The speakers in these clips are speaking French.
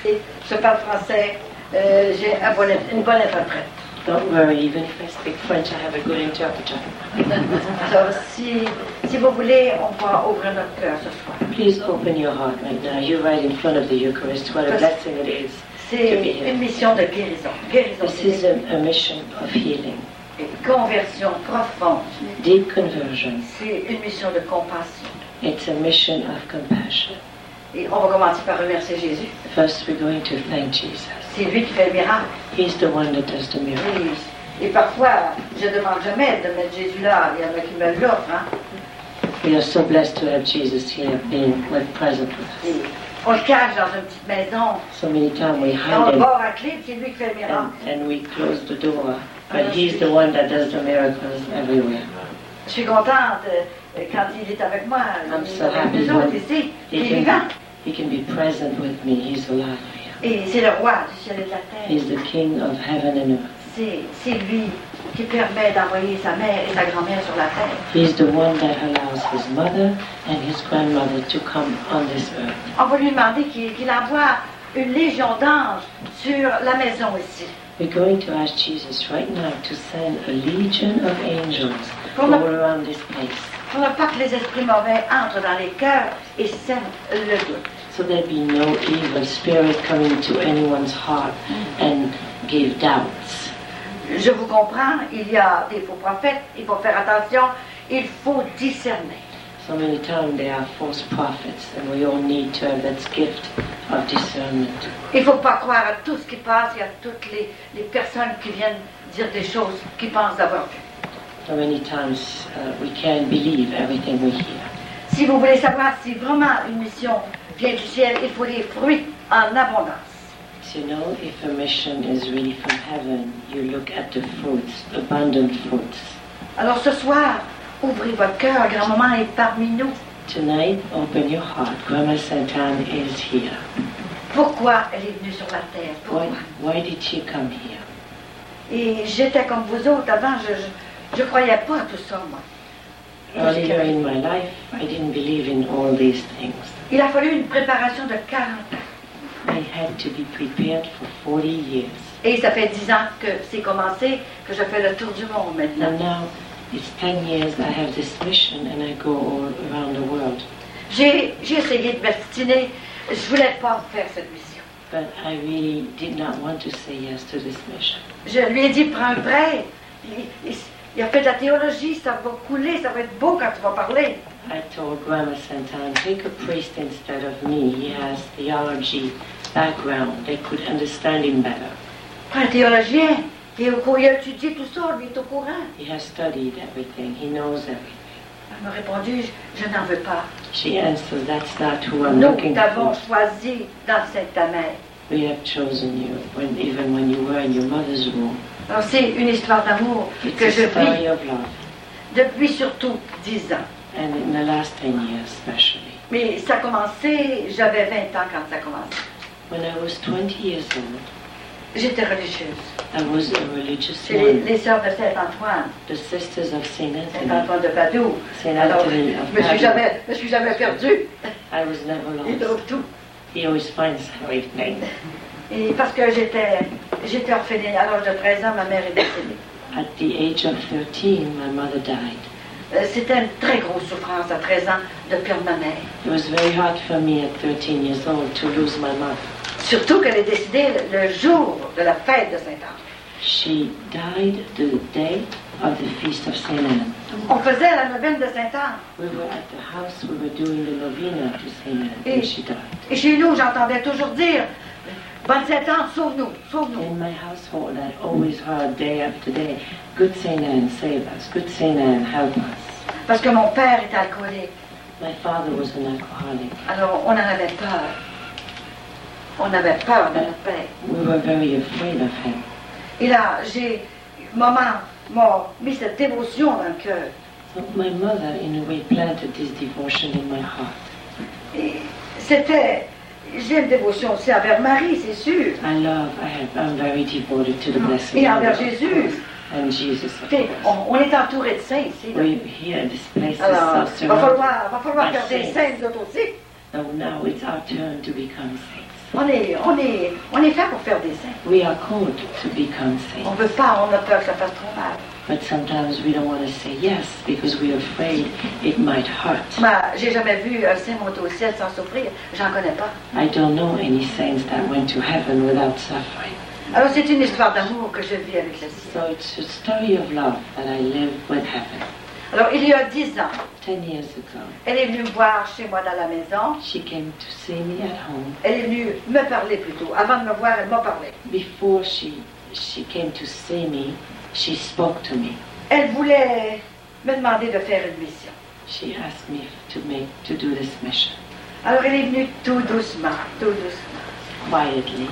Et je parle français, j'ai une bonne interprète. Don't worry, even if I speak French, I have a good interpreter. Alors, si vous voulez, on va ouvrir notre cœur ce soir. Please open your heart right now. You're right in front of the Eucharist. What a blessing it is to be C'est here. une mission de guérison. Guérison This is a mission of healing, une conversion profonde. deep conversion. C'est une mission de compassion. It's a mission of compassion. Et on va commencer par remercier Jésus. First, we're going to thank Jesus. C'est lui qui fait le miracle. He's the one that does the miracle. Et parfois, je ne demande jamais de mettre Jésus là. Il y en a qui me l'offrent. Hein? We are so blessed to have Jesus here, being present with us. Et on le cache dans une petite maison. So many times we Et hide on le him barre à clé, c'est lui qui fait le miracle. and we close the door. But he's the one that does the miracles everywhere. Je suis contente quand il est avec moi. I'm Il est so avec happy nous autres when ici. Il est vivant. he can be present with me. He's alive here. Et c'est le roi du ciel et de la terre. He's the King of heaven and earth. C'est lui qui permet d'envoyer sa mère et sa grand-mère sur la terre. He's the one that allows his mother and his grandmother to come on this earth. On va lui demander qu'il envoie une légion d'anges sur la maison ici. We're going to ask Jesus right now to send a legion of angels Pour all ne, around this place, pour ne pas que les esprits mauvais entrent dans les cœurs et sèment le doute. so there be no evil spirit coming to anyone's heart and give doubts. Je vous comprends, il y a des faux prophètes, il faut faire attention, il faut discerner. So many times there are false prophets, and we all need to have that gift of discernment. Il ne faut pas croire à tout ce qui passe et à toutes les personnes qui viennent dire des choses qu'ils pensent avoir vues. So many times we can't believe everything we hear. Si vous voulez savoir si vraiment une mission vient du ciel, il faut des fruits en abondance. So you know, if a mission is really from heaven, you look at the fruits, abundant fruits. Alors ce soir, ouvrez votre cœur, grand-maman est parmi nous. Tonight, open your heart. Grandma Santana is here. Pourquoi elle est venue sur la terre? Pourquoi? Why did she come here? Et j'étais comme vous autres, avant je croyais pas à tout ça, moi. Earlier in my life, I didn't believe in all these things. Il a fallu une préparation de 40 ans. I had to be prepared for 40 years. Et ça fait 10 ans que c'est commencé, que je fais le tour du monde maintenant. And now, it's 10 years I have this mission and I go all around the world. J'ai essayé de m'obstiner, je voulais pas faire cette mission. But I really did not want to say yes to this mission. Je lui ai dit, prends un prêt. Il a fait de la théologie, ça va couler, ça va être beau quand tu vas parler. I told Grandma Santana, take a priest instead of me. He has theology background. They could understand him better. Prends un théologien, il a étudié tout ça, lui est au courant. He has studied everything. He knows everything. Elle m'a répondu, je n'en veux pas. She answered, that's not who I'm Nous looking t'avons for. choisi dans le sein de ta mère. We have chosen you, even when you were in your mother's womb. Alors c'est une histoire d'amour It's que a je story vis of love, depuis surtout 10 ans. and in the last 10 years especially. Mais ça a commencé, j'avais 20 ans quand ça a commencé. When I was 20 years old, J'étais religieuse. I was a religious C'est nun. les sœurs de Saint-Antoine, The Sisters of Saint Anthony. Saint-Antoine de Padoue. Saint Alors, Anthony of je me suis Padua. jamais perdue. I was never Il lost. trouve tout. He always finds everything. Et parce que j'étais orpheline, à l'âge de 13 ans, ma mère est décédée. At the age of 13, my mother died. C'était une très grosse souffrance à 13 ans de perdre ma mère. It was very hard for me at 13 years old to lose my mother. Surtout qu'elle est décédée le jour de la fête de Saint-Anne. She died the day of the feast of Saint Anne. On faisait la neuvaine de Saint-Anne. We were at the house, we were doing the novena to Saint Anne when she died. Et chez nous, j'entendais toujours dire, bonne Saint-Anne, sauve-nous, sauve-nous. In my household, I always heard day after day, good Saint Anne, save us. Good Saint Anne, help us. Parce que mon père était alcoolique. My father was an alcoholic. Alors, on en avait peur. On avait peur de notre père. We were very afraid of him. Et là, maman m'a mis cette dévotion dans le cœur. So my mother, in a way, planted this devotion in my heart. Et j'ai une dévotion aussi envers Marie, c'est sûr. I'm very devoted to the Blessed Et Mother, envers of Jésus. course, and Jesus, of T'sais, course. on est entouré de saints ici. là. We here, this place Alors, is so va surrounded falloir by faire des saints. saints, nous autres aussi. So now it's our turn to become saints. On est fait pour faire des saints. We are called to become On saints. veut pas, on a peur que ça fasse trop mal. But sometimes we don't want to say yes because we're afraid it might hurt. Moi, j'ai jamais vu un saint monter au ciel sans souffrir. J'en connais pas. I don't know any saints that went to heaven without suffering. Alors c'est une histoire d'amour que je vis avec le ciel. So it's a story of love that I live with heaven. Alors il y a 10 ans, 10 years ago, elle est venue me voir chez moi dans la maison. she came to see me at home. Elle est venue me parler plutôt. Avant de me voir, elle m'a parlé. Before she came to see me, she spoke to me. Elle voulait me demander de faire une mission. She asked me to do this mission Alors elle est venue tout doucement, tout doucement. quietly.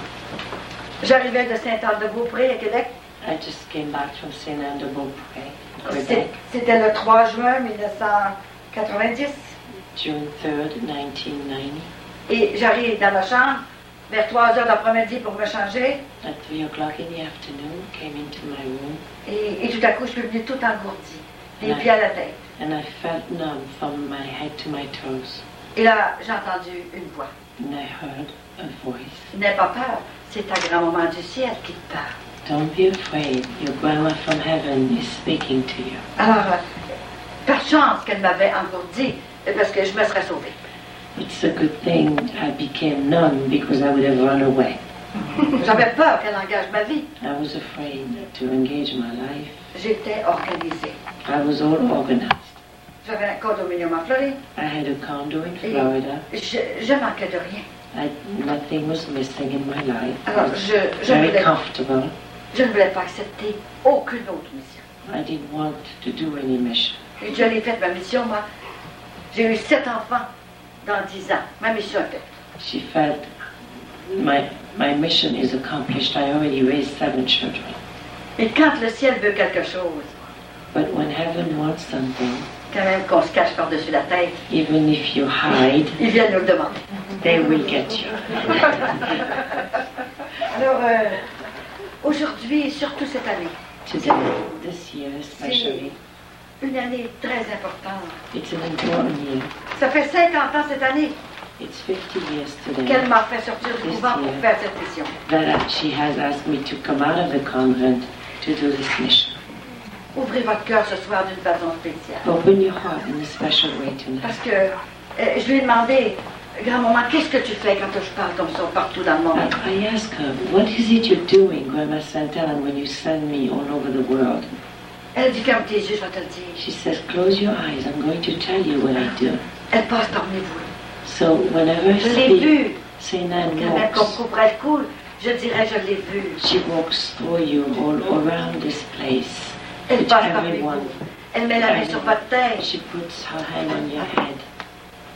J'arrivais de Saint-Anne-de-Beaupré à Québec. I just came back from St. Anne de Beaupré, Quebec, C'était le 3 juin 1990. June 3rd, 1990. Et j'arrive dans ma chambre vers 3 heures d'après-midi pour me changer. At 3 o'clock in the afternoon, came into my room, Et tout à coup, je suis venue tout engourdie, des pieds à la tête. and I felt numb from my head to my toes. Et là, j'ai entendu une voix. And I heard a voice. N'aie pas peur, c'est ta grand-maman du ciel qui te parle. Don't be afraid, your grandma from heaven is speaking to you. Alors, par chance qu'elle m'avait engourdie, parce que je me serais sauvée. It's a good thing I became numb because I would have run away. J'avais peur qu'elle engage ma vie. I was afraid to engage my life. J'étais organisée. I was all organized. J'avais un condominium en Floride. I had a condo in Et Florida. je manquais de rien. Nothing was missing in my life. I Alors, was je very ne comfortable. voulais pas accepter aucune autre mission. I didn't want to do any mission. Et je l'ai faite, ma mission, moi. J'ai eu 7 enfants dans 10 ans. Ma mission est faite. She felt my mission is accomplished. I already raised 7 children. Et quand le ciel veut quelque chose, But when heaven wants something, quand même qu'on se cache par-dessus la tête, even if you hide, ils viennent nous le demander. they will get you. Alors, aujourd'hui, surtout cette année, Today, this year especially, une année très importante. it's an important year. Ça fait 50 ans cette année It's 50 years today qu'elle m'a fait sortir du couvent pour faire cette mission. that she has asked me to come out of the convent to do this mission. Ouvrez votre cœur ce soir d'une façon spéciale. Open your heart in a special way tonight. Parce que je lui ai demandé, grand-maman, qu'est-ce que tu fais quand je parle comme ça partout dans le monde? I asked her, what is it you're doing, Grandma Santa, when you send me all over the world? Elle dit, ferme tes yeux, je vais te le dire. She says, close your eyes, I'm going to tell you what I do. Elle passe parmi vous. So whenever I Je l'ai speak, vue. Saint Anne Quand même qu'on walks. couperait le cou, je dirais, je l'ai vue. She walks through you all around this place. Elle With passe parmi everyone. vous. Elle met la main sur votre tête. She puts her hand on your head.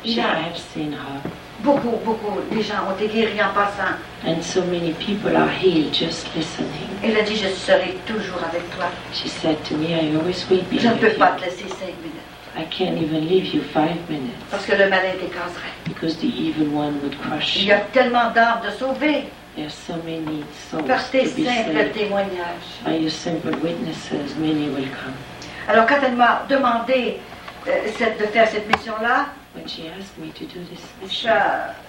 I have seen her. Beaucoup, beaucoup des gens ont été guéris en passant. And so many people are healed just listening. Elle a dit, je serai toujours avec toi. She said to me, I always will be Je ne peux with pas you. te laisser 5 minutes. I can't even leave you 5 minutes Parce que le malin t'écraserait. because the evil one would crush Il y you. a tellement d'âmes de sauver There's so many souls par tes to be simples saved. témoignages. By your simple witnesses, many will come. Alors quand elle m'a demandé de faire cette mission-là, When she asked me to do this mission,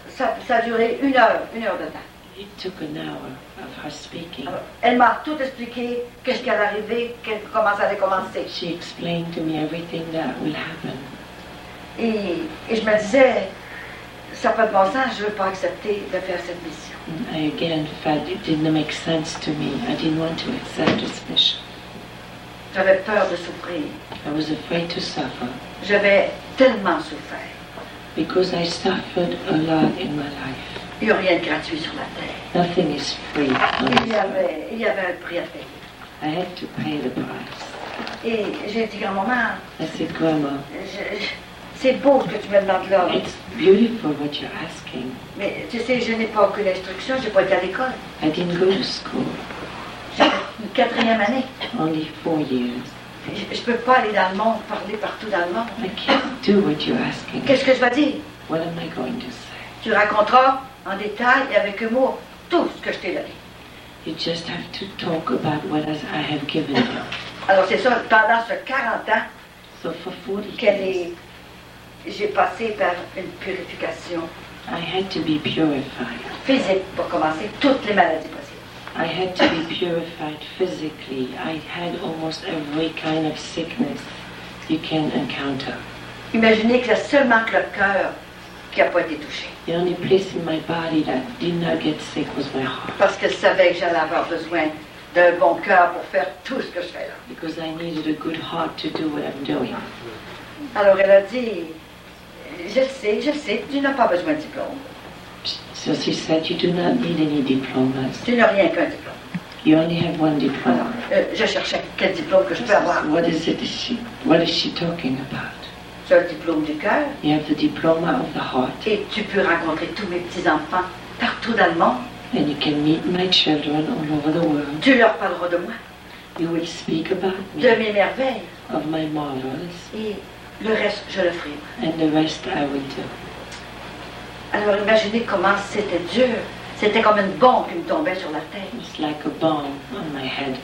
ça a duré une heure de temps. it took an hour of her speaking. Alors, elle m'a tout expliqué, qu'est-ce qui allait arriver, comment ça allait commencer. She explained to me everything that will happen. Et je me disais, ça n'a pas de bon sens, je ne veux pas accepter de faire cette mission. And I again felt it didn't make sense to me. I didn't want to accept this mission. J'avais peur de souffrir. I was afraid to suffer J'avais tellement souffert. because I suffered a lot in my life. Il n'y a rien de gratuit sur la terre. Nothing is free. on Il this y earth. avait un prix à payer. I had to pay the price. Et j'ai dit, grand-maman, I said, Grandma, c'est beau ce que tu me demandes là. it's beautiful what you're asking. Mais tu sais, je n'ai pas aucune instruction, je n'ai pas été à l'école. I didn't go to school, J'ai une 4e année. only 4 years. Je ne peux pas aller dans le monde, parler partout dans le monde. I can't do what you're asking. Qu'est-ce que je vais dire? What am I going to say? Tu raconteras en détail et avec humour tout ce que je t'ai donné. You just have to talk about what I have given you. Alors c'est ça, pendant ce 40 ans So for 40 qu'elle years, est, j'ai passé par une purification I had to be purified. Physique, pour commencer, toutes les maladies possibles. I had to be purified physically. I had almost every kind of sickness you can encounter. Imaginez que c'est seulement que le cœur qui n'a pas été touché. The only place in my body that did not get sick was my heart. Parce qu'elle savait que j'allais avoir besoin d'un bon cœur pour faire tout ce que je fais là. Because I needed a good heart to do what I'm doing. Alors elle a dit, je le sais, tu n'as pas besoin de diplôme. So she said, you do not need any diplomas. Tu n'as rien qu'un diplôme. You only have one Alors, diploma. je cherchais quel diplôme que je peux avoir. What is she talking about? Tu as le diplôme du cœur You have the diploma of the heart. et tu peux rencontrer tous mes petits-enfants partout dans le monde. And you can meet my children all over the world. Tu leur parleras de moi, You will speak about de me, mes merveilles. of my marvels, Et le reste, je le ferai. and the rest I will do. Alors imaginez comment c'était dur. C'était comme une bombe qui me tombait sur la tête. It's like a bomb on my head.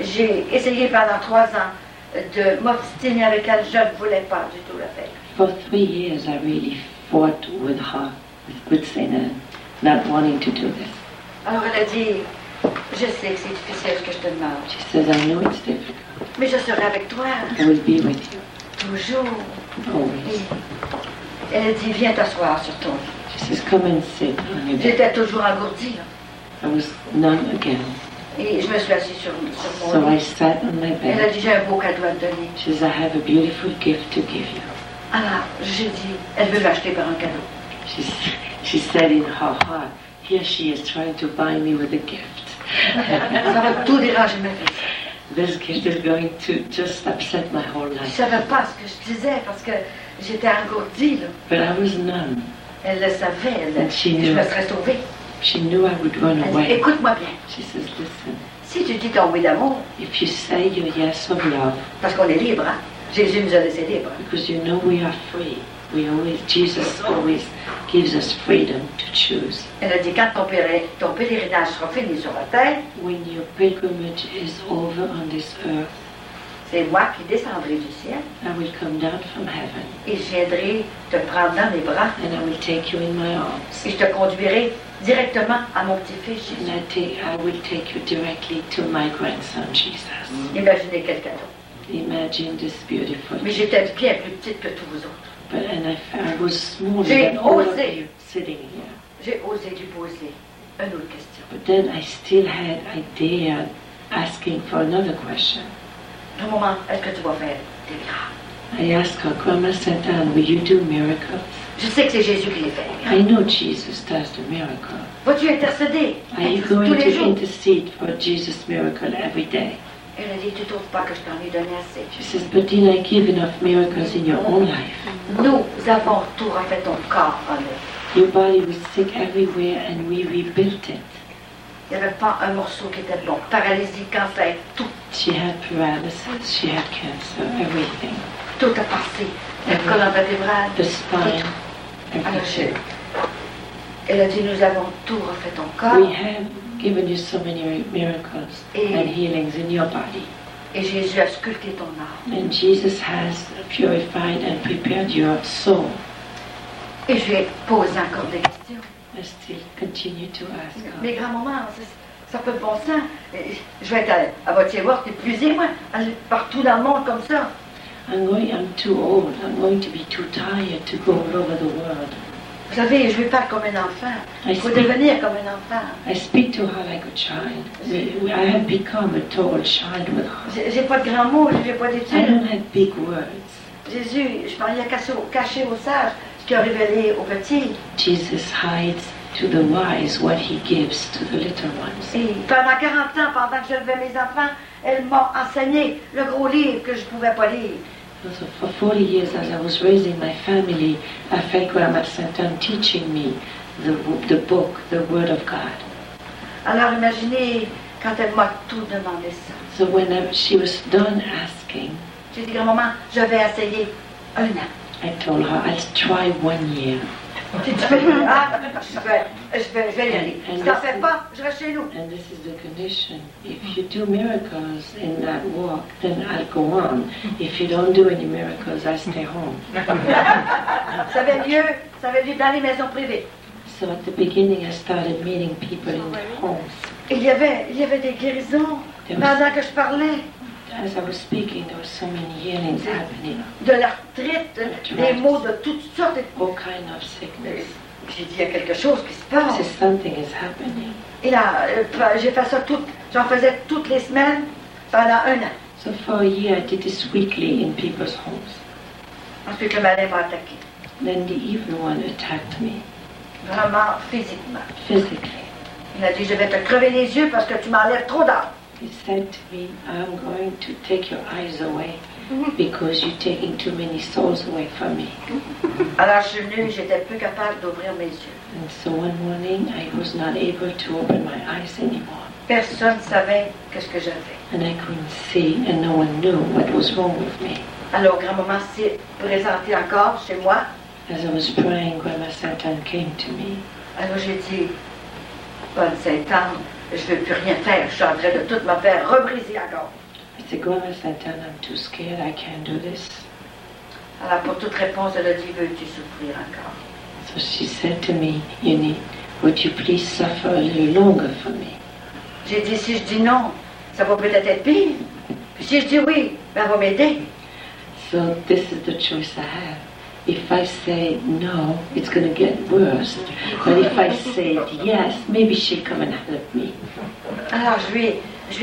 J'ai essayé pendant 3 ans de m'obstiner avec elle. Je ne voulais pas du tout le faire. For 3 years I really fought with her, with Satan, not wanting to do this. Alors elle a dit, je sais que c'est difficile ce que je te demande, She says, I know it's difficult. mais je serai avec toi, I will be with you, toujours. always. Et elle a dit, viens t'asseoir sur ton lit. She says, come and sit on your bed. J'étais toujours engourdie, là. I was numb again. Et je me suis assise sur mon So I lit. sat on my Elle a bed. dit, j'ai un beau cadeau à te donner. She says, I have a beautiful gift to give you. Alors, j'ai dit, elle veut m'acheter par un cadeau. She said in her heart, here she is trying to buy me with a gift. Ça va tout déranger ma vie. This gift is going to just upset my whole Je ne life. savais pas ce que je disais parce que j'étais engourdie, là. But I was numb. Elle le savait, elle, And she que je knew. me serais sauvée. She knew I would run Elle dit, away. écoute-moi bien. She says, listen, Si tu dis ton oui d'amour, if you say your yes of love, parce qu'on est libre, hein? Jésus nous a laissé libres. because you know we are free. Jesus always gives us freedom to choose. Elle a dit, quand ton pèlerinage sera fini sur la terre, When your pilgrimage is over on this earth, c'est moi qui descendrai du ciel I will come down from heaven et je viendrai te prendre dans mes bras and I will take you in my arms. et je te conduirai directement à mon petit-fils And Jésus. I will take you directly to my grandson, Jesus. Imaginez quel cadeau. Imagine this beautiful. Mais j'étais bien plus petite que tous vous autres. But I was smaller J'ai than all of osé. you sitting here. J'ai osé lui poser une autre question. But then I still had idea asking for another question. Un moment, est-ce que tu vas faire des miracles? I asked her, Grandma Satan, will you do miracles? Je sais que c'est Jésus qui les fait. I know Jesus does the miracle. Vas-tu intercéder Are you tous going les to jours? intercede for Jesus' miracle every day? Elle a dit, tu trouves pas que je t'en ai donné assez? She says, but did I give enough miracles in your own life? Nous avons tout refait ton corps en œuvre. Your body was sick everywhere and we rebuilt it. Il n'y avait pas un morceau qui était bon. Paralysie, cancer, tout, She had paralysis, she had cancer, everything. tout a passé. La colonne vertébrale. The spine, Alors, everything. elle a dit, nous avons tout refait ton corps. We have given you so many miracles and healings in your body. Et Jésus a sculpté ton âme. And Jesus has purified and prepared your soul. Et je lui ai posé encore des questions. I still continue to ask Mais her. grand-maman, ça peut de bon sens. Je vais être à votre work, épuisez-moi, aller partout dans le monde comme ça. I'm too old. I'm going to be too tired to go all over the world. Vous savez, je vais faire comme un enfant. Il faut devenir comme un enfant. I speak to her like a child. I have become a total child with her. J'ai pas de grands mots, j'ai pas I d'études. don't have big words. Jésus, je parlais caché aux sages, ce qu'il a révélé aux petits. Jesus hides to the wise what he gives to the little ones. Et pendant 40 ans, pendant que j'élevais mes enfants, elles m'ont enseigné le gros livre que je pouvais pas lire. So for 40 years, as I was raising my family, I felt Grandma Satan teaching me the book, the Word of God. Alors imaginez quand elle m'a tout demandé ça. So when she was done asking, J'ai dit, grand-maman, je vais essayer 1 an. I told her, I'll try 1 year. Si tu peux, ah, je vais y aller. Si t'en fais pas, je reste chez nous. And this is the condition. If you do miracles in that walk, then I'll go on. If you don't do any miracles, I stay home. Ça avait lieu dans les maisons privées. So at the beginning, I started meeting people in their homes. Il y avait des guérisons pendant que je parlais. As I was speaking, there were so many healings happening. De l'arthrite, des maux de toutes sortes. All kind of sickness. J'ai dit, il y a quelque chose qui se passe. So something is happening. Et là, j'ai fait ça j'en faisais toutes les semaines pendant 1 an. So for a year, I did this weekly in people's homes. Ensuite, le malin m'a attaqué. Then the evil one attacked me. Vraiment physiquement. Physically. Il a dit, je vais te crever les yeux parce que tu m'enlèves trop d'âme. He said to me, I'm going to take your eyes away because you're taking too many souls away from me. Alors je suis venue, j'étais plus capable d'ouvrir mes yeux. And so one morning, I was not able to open my eyes anymore. Personne ne savait ce que j'avais. And I couldn't see, and no one knew what was wrong with me. Alors grand-maman s'est présentée encore chez moi. As I was praying, Grandma Satan came to me. Alors j'ai dit, bonne Sainte-Anne, je ne veux plus rien faire, je suis en train de tout me faire rebriser encore. I said, Grandma Satan, I'm too scared, I can't do this. Alors pour toute réponse, elle a dit, veux-tu souffrir encore? So she said to me, would you please suffer a little longer for me? J'ai dit, si je dis non, ça va peut-être être pire. Puis si je dis oui, ben, elle va m'aider. So this is the choice I have. If I say no, it's going to get worse. But if I say yes, maybe she'll come and help me. Alors je lui ai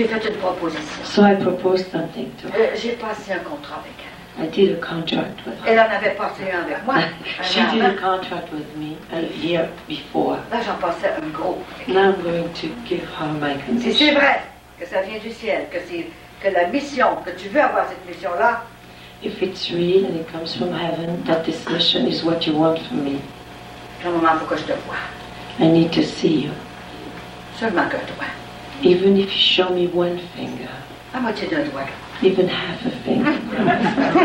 fait une proposition. So I proposed something to her. J'ai passé un contrat avec elle. I did a contract with her. Elle en avait passé un avec moi. She did a contract with me a year before. Là, j'en passais un gros. Now I'm going to give her my Si c'est condition. vrai que ça vient du ciel, que la mission, que tu veux avoir cette mission-là, If it's real and it comes from heaven, that this mission is what you want from me, grand-maman, il faut que je te voie. I need to see you. Seulement qu'un doigt. Even if you show me one finger, À moitié d'un doigt. even half a finger.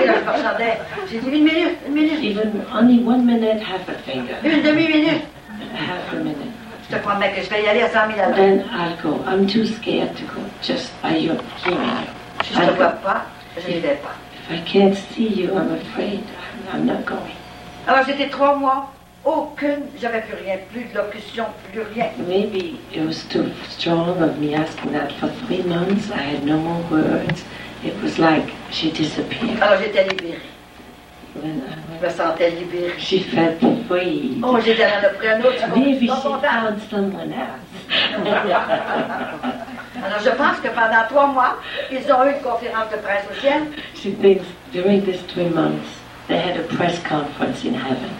Et là, je marchandais. J'ai dit, une minute. Even only 1 minute, half a finger. Une demi-minute. Half a minute. Je te promets que je vais y aller à 100 000 à l'heure. Then I'll go. I'm too scared to go just by your hearing you. Si je ne te vois pas, je n'y vais pas. If I can't see you, I'm afraid I'm not going. Alors j'étais 3 mois, j'avais plus rien, plus de locution, plus rien. Maybe it was too strong of me asking that for 3 months. I had no more words. It was like she disappeared. Alors j'étais libérée. When Je me sentais libérée. she felt free. Oh, j'étais dans le prix un autre, Maybe je she suis contente. found someone else. Alors je pense que pendant 3 mois, ils ont eu une conférence de presse au ciel. She thinks during these 3 months, they had a press conference in heaven.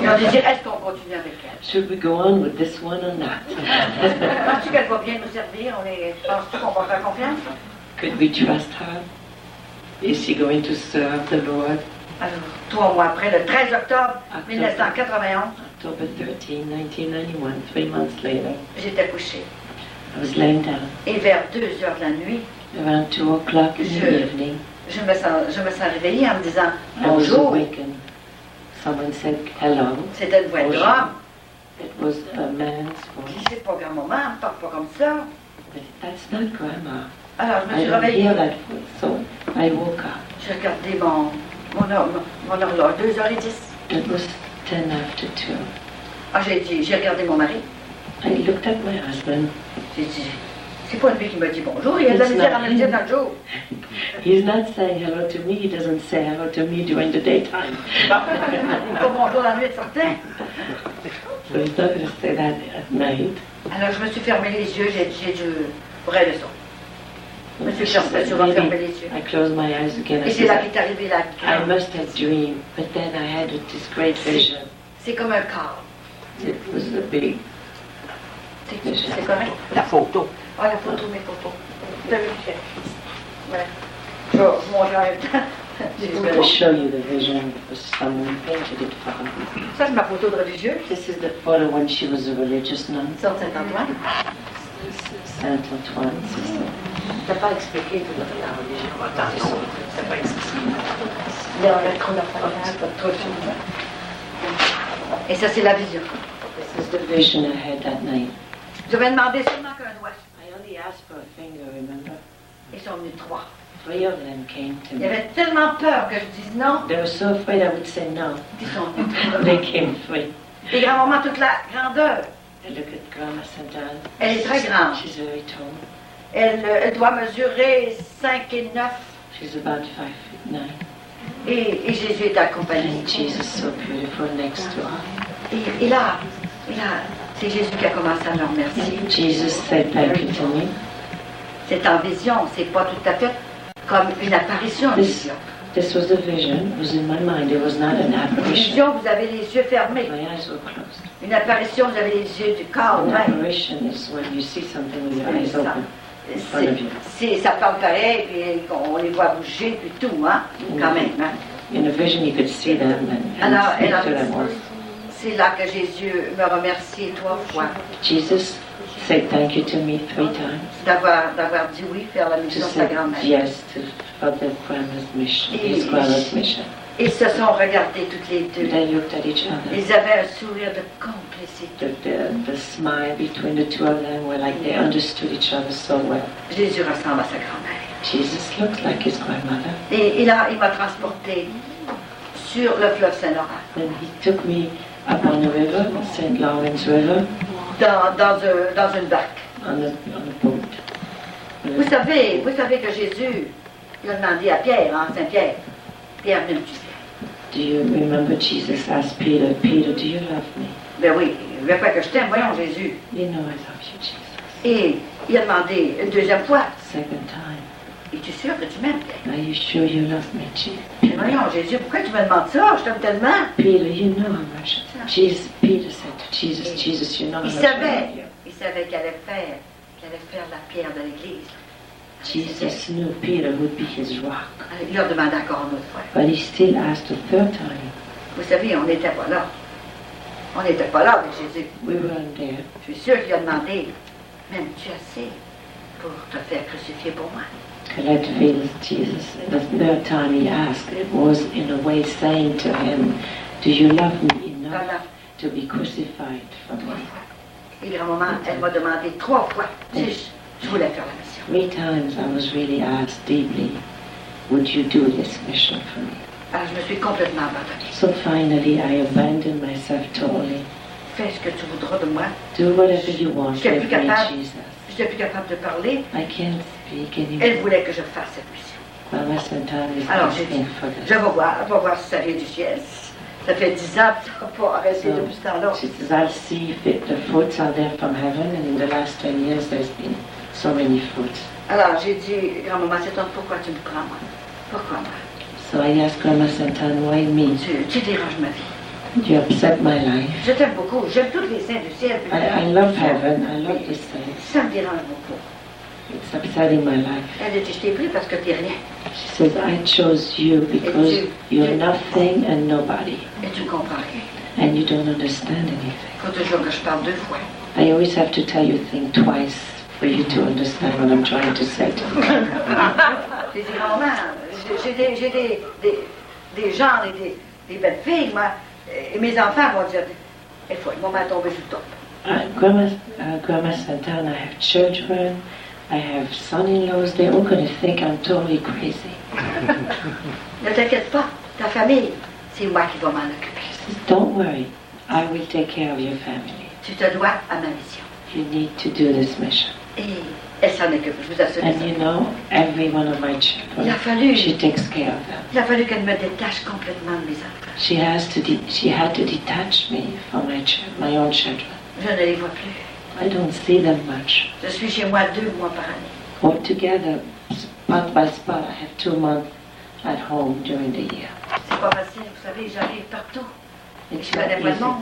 Ils ont dit, est-ce qu'on continue avec elle? Should we go on with this one or not? Penses-tu qu'elle va bien nous servir? Penses-tu qu'on va faire confiance? Could we trust her? Is she going to serve the Lord? Alors, 3 mois après, le 13 octobre 1991, October 13, 1991, 3 months later, j'étais couchée. I was laying down. Et vers 2 heures de la nuit, Around 2 o'clock in the evening, je me sens réveillée en me disant I was bonjour. awakened. Someone said hello. C'était une voix d'homme. It was a man's Je voice. dis, c'est pas grand-maman, elle parle pas comme ça. But that's not Grandma. Alors, je me I suis don't réveillée. hear that voice. So I woke up. J'ai regardé mon horloge, 2h10. It was 10 after 2. Ah, j'ai regardé mon mari. I looked at my husband. J'ai dit, c'est pas lui qui m'a dit bonjour, il y a de la misère à me le dire dans le jour. He's not saying hello to me. He doesn't say hello to me during the daytime. Pas bonjour la nuit de certain. So he's not going to say that at night. Alors, je me suis fermé les yeux, j'ai dit, vrai le son. Je me suis She fermé said, les maybe yeux. I closed my eyes again. I Et c'est là said, qu'est arrivée la I must have dreamed, but then I had this great vision. C'est comme un corps. It was a big C'est correct? La photo. Ah, la photo, mes photos. Vous avez fait. Voilà. Je vais vous montrer en même temps. I'm going to show you the vision because someone painted it for me. Ça, c'est ma photo de religieuse. This is the photo when she was a religious nun, Sur Saint-Antoine. Saint Antoine sister. T'as pas expliqué tout la religion. Attends, les autres, t'as pas expliqué. Là, on a trop d'affaires, pas trop de choses. Et ça, c'est la vision. This is the vision I had that night. J'avais demandé seulement qu'un doigt. I only asked for a finger, remember? Ils sont venus 3. 3 of them came to Il y me. avait tellement peur que je dise non. They were so afraid I would say no. Ils sont venus 3. They came 3. Et grand-maman, toute la grandeur. I look at Grandma Santan. Elle est très grande. She's very tall. Elle doit mesurer 5 et 9. She's about 5'9". Et Jésus est accompagné. And Jesus so beautiful next to her. Et là, c'est Jésus qui a commencé à me remercier. Jesus said thank you to me. C'est en vision, c'est pas tout à fait comme une apparition. Une vision. This was a vision. It was in my mind. It was not an Une apparition. vision, vous avez les yeux fermés. My eyes were closed. Une apparition, vous avez les yeux du corps An même. apparition is when you see something with your eyes open in front of you. Ça parle pareil, puis on les voit bouger, puis tout, hein, quand même. Hein. In a vision, you could see them and Alors, speak to them also. c'est là que Jésus me remercie 3 fois Jesus said thank you to me 3 times. d'avoir dit oui, faire la To mission de sa say grand-mère. yes to for the grandma's mission, his grandma's mission. Ils se sont regardés toutes les deux. They looked at each other. Ils avaient un sourire de complicité. The smile between the two of them were like they understood each other so well. Jésus ressemble à sa grand-mère. Jesus looked like his grandmother. Et là, il m'a transporté sur le fleuve Saint-Laurent, Then he took me up on the river, St. Lawrence River, dans une barque. on a boat. Vous savez que Jésus, il a demandé à Pierre, hein, Saint-Pierre, Pierre, venez me tuer. Do you remember Jesus asked Peter, Peter, do you love me? Ben oui, il veut pas que je t'aime, voyons Jésus. You know I love you, Jesus. Et il a demandé une deuxième fois, Second time, es-tu sûr que tu m'aimes, Pierre? are you sure you love me, Jesus? Mais voyons Jésus, pourquoi tu me demandes ça? Je t'aime tellement. Peter, you know how much. Jesus, Peter said to Jesus, Jesus, you know how Il much I love savait, you. qu'il allait faire la pierre de l'église. Jesus knew Peter would be his rock. Il leur demandé encore une autre fois. But he still asked a third time. Vous savez, on n'était pas là. On n'était pas là avec Jésus. We weren't there. Je suis sûr qu'il a demandé, m'aimes-tu assez pour te faire crucifier pour moi? Collect feels Jesus. The third time he asked, it was in a way saying to him, do you love me enough Voilà. to be crucified for me? Et grand-maman, elle m'a demandé 3 fois si je voulais faire la mission. 3 times I was really asked deeply, would you do this mission for me? Alors je me suis complètement abandonnée. So finally I abandoned myself totally. Fais ce que tu voudras de moi. Do whatever you want Je suis with plus me, capable. Jesus. Je n'étais plus capable de parler. I can't speak Elle anymore. voulait que je fasse cette mission. Grandma Santan is Alors j'ai dit, asking for je this. vais voir si ça vient du ciel. Ça fait 10 ans, ça n'a pas arrêté depuis ce temps-là. She says, I'll see if the fruits are there from heaven, and in the last 10 years there's been so many fruits. Alors j'ai dit, grand-maman, c'est toi, pourquoi tu me prends moi? Pourquoi moi? So I asked Grandma Santan, why me? Tu déranges ma vie. You upset my life. Je t'aime beaucoup, j'aime tous les saints du ciel. I love heaven, I love the saints. Ça me dérange beaucoup. It's upsetting my life. Elle dit, je t'ai pris parce que t'es rien. She says, I chose you because you're nothing and nobody, Et tu ne comprends rien. and you don't understand anything. Il faut toujours que je parle 2 fois. I always have to tell you things twice for you to understand what I'm trying to say to you. J'ai dit, grand-maman, j'ai des gens et des belles filles, moi. Et mes enfants vont dire, il faut, ils vont m'en tomber sur le top. Grandma Santana, I have children, I have son-in-laws, they're all going to think I'm totally crazy. Ne t'inquiète pas, ta famille, c'est moi qui vais m'en occuper. Don't worry, I will take care of your family. Tu te dois à ma mission. You need to do this mission. Et elle s'en occupe, je vous assure. And you know, every one of my Il a children, fallu, she takes care of them. il a fallu qu'elle me détache complètement de mes enfants. She had to detach me from my own children. Je ne les vois plus. I don't see them much. Je suis chez moi 2 mois par année. Altogether, spot by spot, I have 2 months at home during the year. C'est pas facile, vous savez, j'arrive partout. It's Je connais not pas le easy. monde.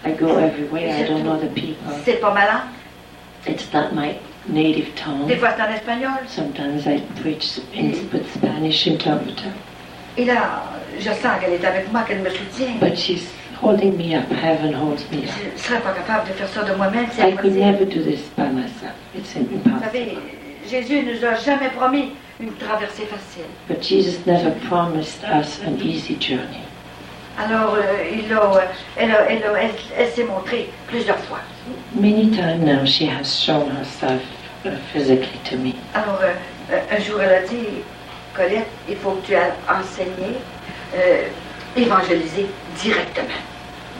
I go everywhere, I don't know the people. C'est pas ma langue. It's not my native Des tongue. fois c'est en espagnol. Sometimes I preach with Spanish interpreter. Et là, je sens qu'elle est avec moi, qu'elle me soutient. But she's holding me up, heaven holds me up. Je ne serais pas capable de faire ça de moi-même, c'est I could impossible. never do this by myself. It's Vous impossible. savez, Jésus ne nous a jamais promis une traversée facile. But Jesus never promised us an easy journey. Alors, elle s'est montrée plusieurs fois. Many times now she has shown herself physically to me. Alors, un jour, elle a dit, Colette, il faut que tu ailles enseigner, évangéliser directement.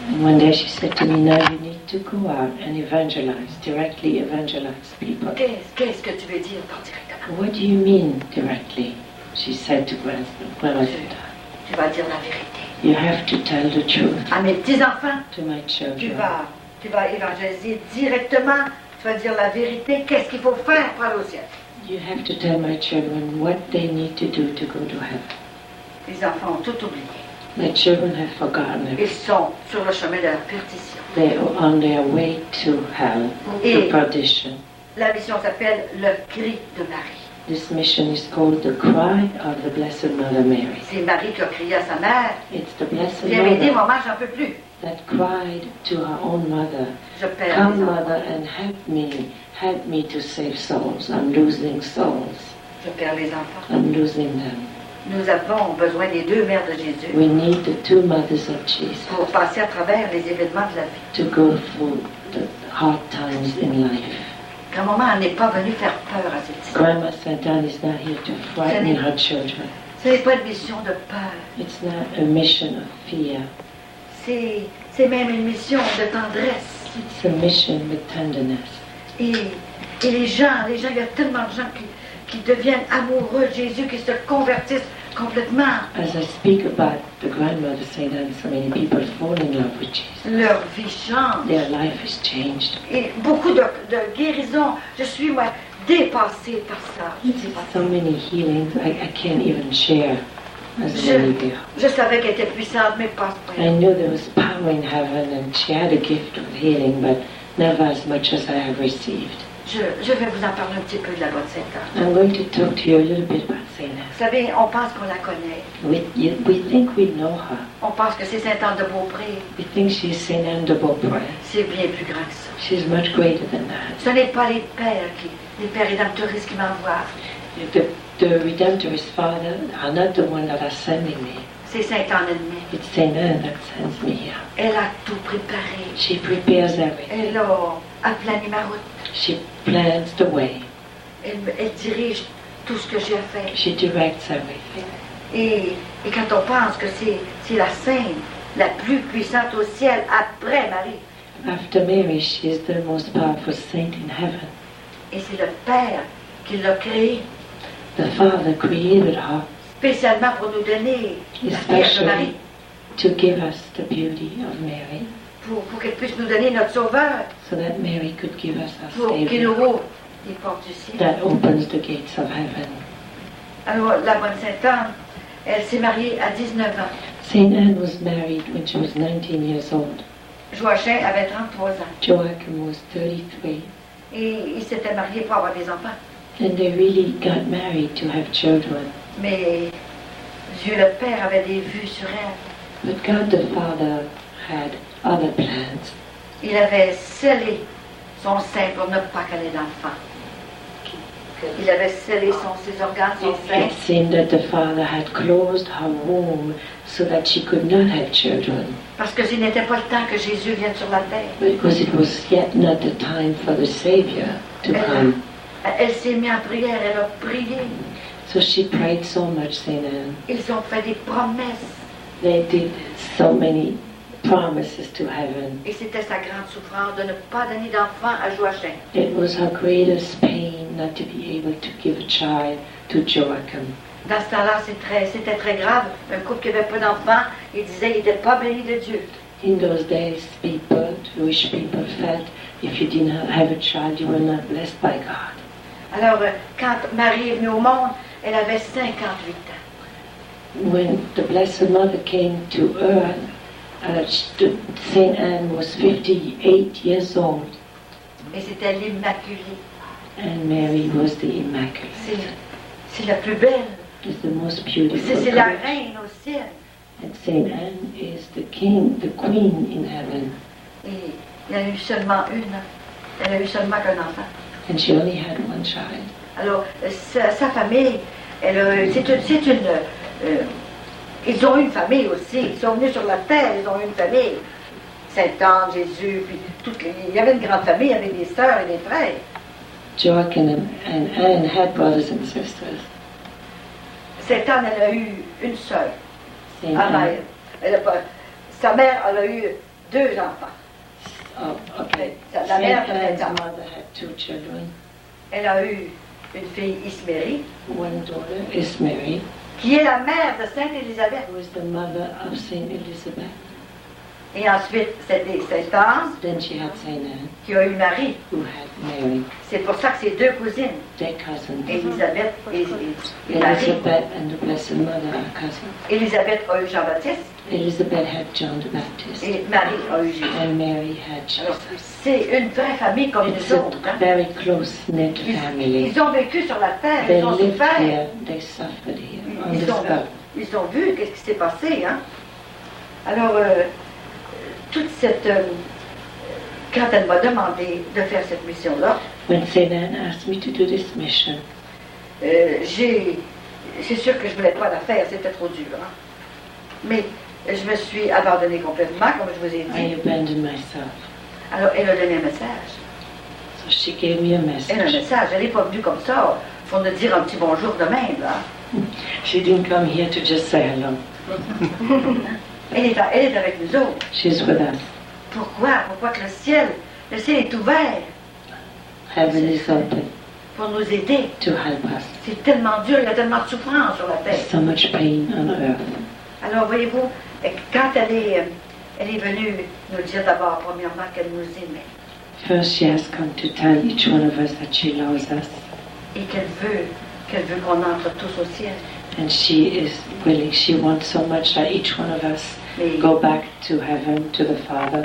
And one day she said to me, now you need to go out and evangelize, directly evangelize people. Qu'est-ce que tu veux dire par directement? What do you mean directly? She said to Grandma. Tu vas dire la vérité. You have to tell the truth À mes petits-enfants, to my tu children. vas évangéliser directement, tu vas dire la vérité, qu'est-ce qu'il faut faire pour aller au ciel. You have to tell my children what they need to do to go to heaven. Les enfants ont tout oublié. My children have forgotten Ils it. sont sur le chemin de la perdition. They are on their way to hell, to perdition. La mission s'appelle le cri de Marie. This mission is called the cry of the Blessed Mother Mary. C'est Marie qui a crié à sa mère, It's the Blessed viens m'aider, Mother maman, j'en peux plus. that cried to her own mother, Je perds come mes enfants. mother and help me to save souls. I'm losing souls. Je perds les enfants. I'm losing them. Nous avons besoin des deux mères de Jésus We need the two mothers of Jesus pour passer à travers les événements de la vie. to go through the hard times in life. Grand-maman n'est pas venue faire peur à cette histoire. Grandma Santan is not here to frighten her children. Ce n'est pas une mission de peur. It's not a mission of fear. C'est même une mission de tendresse. It's a mission with tenderness. Et les gens, il y a tellement de gens qui deviennent amoureux de Jésus, qui se convertissent complètement. As I speak about the grandmother Saint Anne, so many people fall in love with Jesus. Leur vie change. Their life is changed. Et beaucoup de guérisons. Je suis, moi, dépassée par ça. So many healings I can't even share as a lady. Je savais qu'elle était puissante, mais pas I knew there was power in heaven and she had a gift of healing, but never as much as I have received. Je vais vous en parler un petit peu de la bonne Sainte-Anne. I'm going to talk to you a little bit about Saint Anne. Vous savez, on pense qu'on la connaît. We think we know her. On pense que c'est Sainte-Anne de Beaupré. We think she's Saint Anne de Beaupré. C'est bien plus grand que ça. She's much greater than that. Ce n'est pas les pères rédemptoristes qui m'envoient. The Redemptorist Father are not the one that are sending me. C'est Sainte-Anne elle-même. It's Saint Anne that sends me here. Elle a tout préparé. She prepares everything. Elle a aplani ma route. She plans the way. Elle dirige tout ce que j'ai à faire. She directs everything. Et quand on pense que c'est la sainte, la plus puissante au ciel, après Marie, After Mary, she is the most powerful saint in heaven. et c'est le Père qui l'a créée, The Father created her spécialement pour nous donner la Vierge especially Marie, to give us the beauty of Mary, pour qu'elle puisse nous donner notre Sauveur, so that Mary could give us our pour qu'il nous Savior ouvre les portes du ciel. that opens the gates of heaven. Alors, la bonne Sainte-Anne, elle s'est mariée à 19 ans. Saint Anne was married when she was 19 years old. Joachim avait 33 ans. Joachim was 33. Et ils s'étaient mariés pour avoir des enfants. And they really got married to have children. Mais Dieu le Père avait des vues sur elle. But God the Father had other plans. Il avait scellé son sein pour ne pas qu'elle ait d'enfant. Il avait scellé ses organes, son sein, It seemed that the Father had closed her womb so that she could not have children, parce que ce n'était pas le temps que Jésus vienne sur la terre. because it was yet not the time for the Savior to come. Elle s'est mise en prière, elle a prié. So she prayed so much, Saint Anne. Ils ont fait des promesses. They did so many promises to heaven. Et c'était sa grande souffrance de ne pas donner d'enfant à Joachim. It was her greatest pain not to be able to give a child to Joachim. Dans ce temps-là, c'était très grave. Un couple qui n'avait pas d'enfant, il disait qu'il n'était pas béni de Dieu. In those days, Jewish people felt if you didn't have a child, you were not blessed by God. Alors, quand Marie est venue au monde, elle avait 58 ans. When the Blessed Mother came to earth, Saint Anne was 58 years old, Et c'était l'Immaculée. and Mary was the Immaculate. C'est la plus belle. Is the most beautiful. C'est la Queen. reine au ciel. And Saint Anne is the queen in heaven, Et il y en a eu seulement une. Elle a eu seulement qu'un enfant. and she only had one child. Alors, sa famille, c'est Ils ont une famille aussi. Ils sont venus sur la terre, ils ont une famille. Sainte-Anne, Jésus, puis il y avait une grande famille avec des sœurs et des frères. Joachim and Anne had brothers and sisters. Sainte-Anne, elle a eu une sœur, Saint Amère. Sa mère, elle a eu 2 enfants. Oh, okay. La Saint mère, Anne's Sainte-Anne. mother had 2 children. Elle a eu une fille, Ismérie, One daughter is Mary, qui est la mère de Sainte Élisabeth. who is the mother of Saint Elizabeth. Et ensuite, c'était Sainte-Anne, Then she had Saint Anne, qui a eu Marie. who had Mary, C'est pour ça que c'est 2 cousines, their cousins. Élisabeth et Marie. Elizabeth and the Blessed Mother are cousins. Élisabeth a eu Jean-Baptiste Elizabeth had John the Baptist, et Marie a eu Jésus. and Mary had Alors, Jesus. c'est une vraie famille comme It's nous autres. a Hein? very close-knit family. Ils ont vécu sur la terre, They ils ont lived souffert. here, they suffered here, on Ils this ont, earth. ils ont vu qu'est-ce qui s'est passé. Hein? Alors, toute cette... quand elle m'a demandé de faire cette mission-là, When Saint Anne asked me to do this mission, c'est sûr que je ne voulais pas la faire, c'était trop dur. Hein? Mais je me suis abandonnée complètement, comme je vous ai I dit. abandoned myself. Alors, elle a donné un message. So she gave me a Elle a un message. message, elle n'est pas venue comme ça, pour nous dire un petit bonjour de même. Là. She didn't come here to just say hello. Elle est avec nous autres. She's with us. Pourquoi? Pourquoi que le ciel est ouvert Heaven is open pour nous aider. to help us. C'est tellement dur, il y a tellement de souffrance sur la terre. There's so much pain on earth. Alors, voyez-vous, quand elle est venue nous dire d'abord, premièrement, qu'elle nous aimait First, she has come to tell each one of us that she loves us, et qu'elle veut qu'on entre tous au ciel. and she is willing. She wants so much that each one of us Mais go back to heaven, to the Father.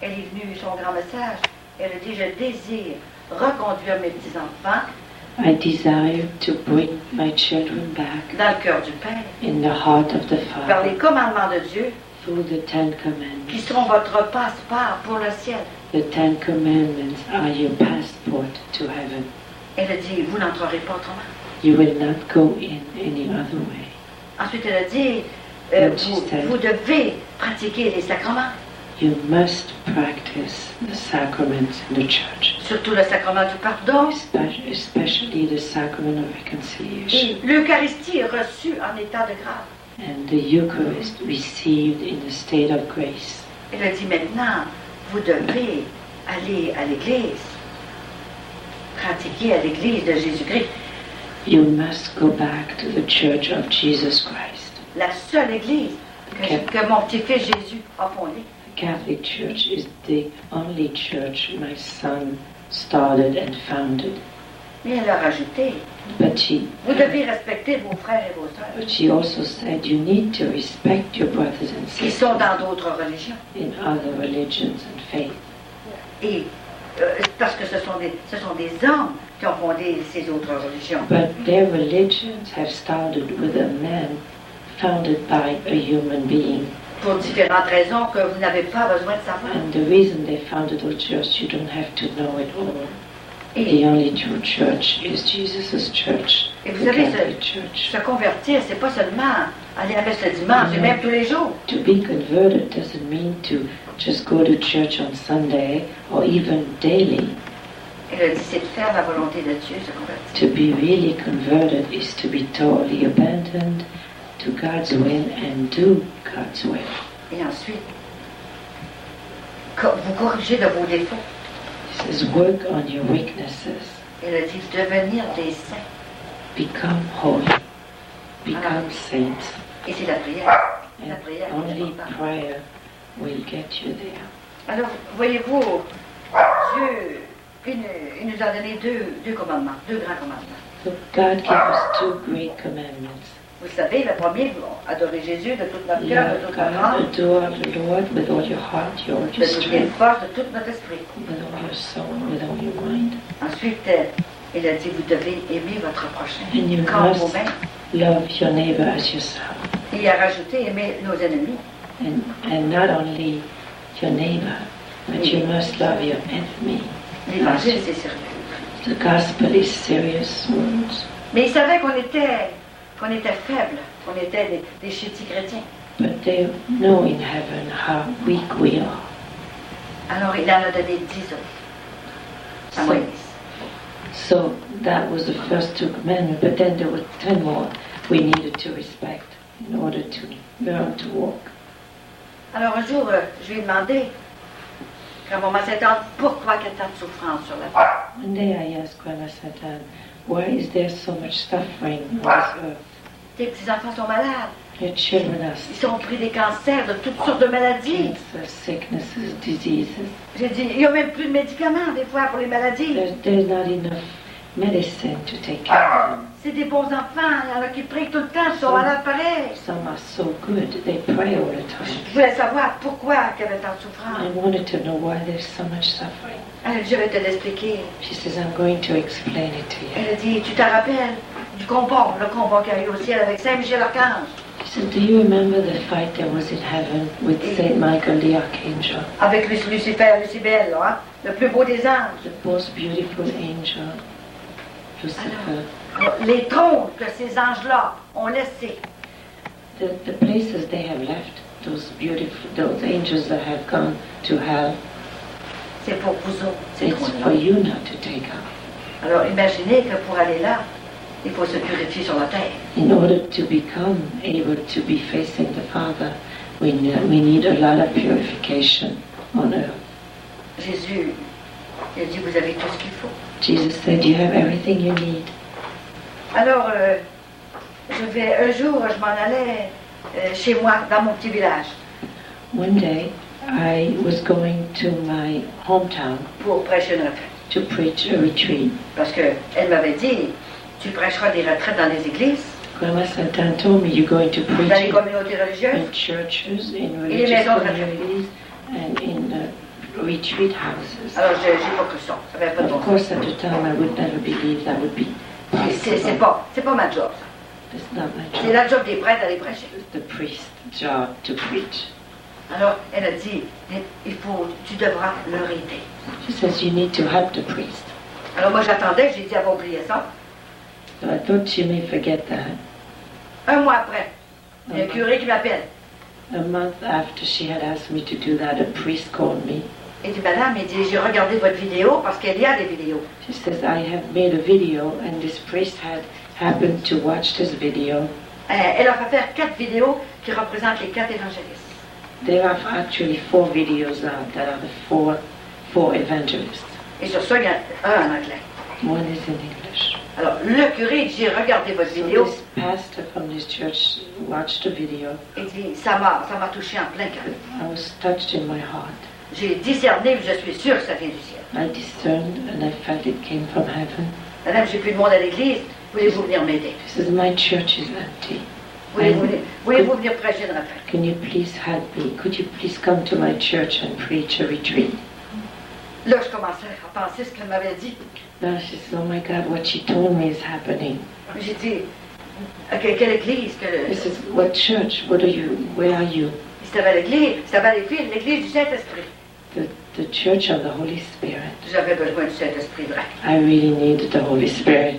elle est venue, son grand message, elle a dit, je désire reconduire mes petits-enfants I desire to bring my children back dans le cœur du Père, in the heart of the par les Father commandements de Dieu, through the 10 qui Commandments. seront votre passe-part pour le ciel. The 10 Commandments are your passport to heaven. Elle a dit, vous n'entrerez pas autrement. You will not go in any other way. Ensuite, elle a dit, vous devez pratiquer les sacrements, You must practice the sacraments in the church, surtout le sacrement du pardon. especially the sacrament of reconciliation Et l'Eucharistie est reçue en état de grâce. and the Eucharist received in a state of grace. Elle a dit, maintenant, vous devez aller à l'église, pratiquer à l'église de Jésus-Christ, You must go back to the church of Jesus Christ. la seule église que mon petit-fils Jésus a fondée. The Catholic Church is the only church my son started and founded. Mais elle a rajouté, But she, vous devez respecter vos frères et vos sœurs but she also said you need to respect your brothers and qui sont sisters dans d'autres religions. in other religions and faith. Et parce que ce sont des hommes qui ont fondé ces autres religions. But their religions have started with a man founded by a human being. Pour différentes raisons que vous n'avez pas besoin de savoir. And the reason they founded those churches, you don't have to know it all. Et, The only true church is Jesus' church, et the vous savez, Catholic Church. se convertir, c'est pas seulement aller à la messe le dimanche, c'est même tous les jours. To be converted doesn't mean to just go to church on Sunday or even daily. Elle a dit, c'est de faire la volonté de Dieu, se convertir. To be really converted is to be totally abandoned to God's will and do God's will. Et ensuite, vous corrigez de vos défauts. He says, work on your weaknesses. Elle a dit, devenir des saints. Become holy. Become saints. Et c'est la prière. La And prière est only importante. prayer will get you there. Alors, voyez-vous, Dieu, il nous a donné deux commandements, 2 grands commandements. So God gave us 2 great commandments. Vous savez, le premier, adorer Jésus de tout notre cœur, de Love toute notre God, âme, adore the Lord with all your heart, your de toute notre strength, force, de tout notre esprit. with all your soul, with all your mind. Ensuite, il a dit, vous devez aimer votre prochain, And you comme must vous-même. love your neighbor as yourself. Et il a rajouté, aimer nos ennemis. And not only your neighbor, but you must love your enemy. L'évangile, c'est sérieux. The gospel is serious words. Mais il savait qu'on était faibles. On était des chétis chrétiens. But they know in heaven how weak we are. Alors il en a donné 10 autres à So, Moïse. so that was the first two commandments, but then there were 10 more we needed to respect in order to learn to walk. Alors un jour, je lui ai demandé, quand maman s'étend, pourquoi qu'il y a tant de souffrance sur la terre? One day I asked Grandma Satan, why is there so much suffering on this earth? Tes petits-enfants sont malades. Your children are Ils sont pris des cancers, de toutes sortes de maladies. cancer, sicknesses, diseases. J'ai dit, il n'y a même plus de médicaments, des fois, pour les maladies. There's not enough medicine to take care of them. C'est des bons enfants, il y en a qui prient tout le temps, ils sont malades pareil. Some are so good, they pray all the time. Je voulais savoir pourquoi il y avait tant de I souffrance. wanted to know why there's so much suffering. Elle a dit, je vais te l'expliquer. She says, I'm going to explain it to you. Elle a dit, tu te rappelles du combat, le combat qu'il y a eu au ciel avec Saint-Michel-Archange, She said, do you remember the fight there was in heaven with Saint Michael the Archangel? avec Lucifer, Lucibel, là, hein, le plus beau des anges. The most beautiful angel, Lucifer. Alors, les trônes que ces anges-là ont laissés, The places they have left, those angels that have gone to hell, c'est pour vous autres, ces it's for trônes-là. you not to take up. Alors imaginez que pour aller là, il faut se purifier sur la terre. In order to become able to be facing the Father, we need a lot of purification on earth. Jésus, il a dit, vous avez tout ce qu'il faut. Jesus said, you have everything you need. Alors, un jour, je m'en allais chez moi, dans mon petit village, One day, I was going to my hometown pour prêcher une retraite. to preach a retreat. Parce qu'elle m'avait dit, tu prêcheras des retraites dans les églises, Grandma Satan told me you're going to dans les preach communautés religieuses, in churches, in Et les religious maisons de retraite. communities, and in retreat houses. Alors, j'ai pas cru ça. Ça n'avait pas de bon Of sens. course, at the time, I would never believe that would be C'est possible. pas ma job. It's not my C'est job. la job des prêtres d'aller prêcher. It's the priest's job to preach. Alors, elle a dit, tu devras leur aider. She says you need to help the priest. Alors, moi, j'attendais, j'ai dit, elle va oublier ça. So I thought she may forget that. Un mois après, il y a un curé qui m'appelle. A month after she had asked me to do that, a priest called me. Il dit, madame, il dit, j'ai regardé votre vidéo parce qu'il y a des vidéos. She says, I have made a video, and this priest had happened to watch this video. Elle a fait faire 4 vidéos qui représentent les 4 évangélistes. There are actually 4 videos out that are the four evangelists. Et sur ça, il y en a un en anglais. One is in English. Alors, le curé dit, j'ai regardé votre So vidéo. this pastor from this church watched the video. Il dit, ça m'a touché en plein cœur. I was touched in my heart. J'ai discerné, je suis sûr que ça vient du ciel. I discerned, and I felt it came from heaven. Madame, j'ai plus de monde à l'église. Voulez-vous venir m'aider? She says, my church is empty. Voulez-vous venir prêcher une retraite? Can you please help me? Could you please come to my church and preach a retreat? Là, je commençais à penser ce qu'elle m'avait dit. Now she says, oh my God, what she told me is happening. J'ai dit, quelle église? She says, what church? What are you? Where are you? C'était à l'église, c'était à l'église du Saint-Esprit. The church of the Holy Spirit. J'avais besoin du Saint-Esprit vrai. I really needed the Holy Spirit.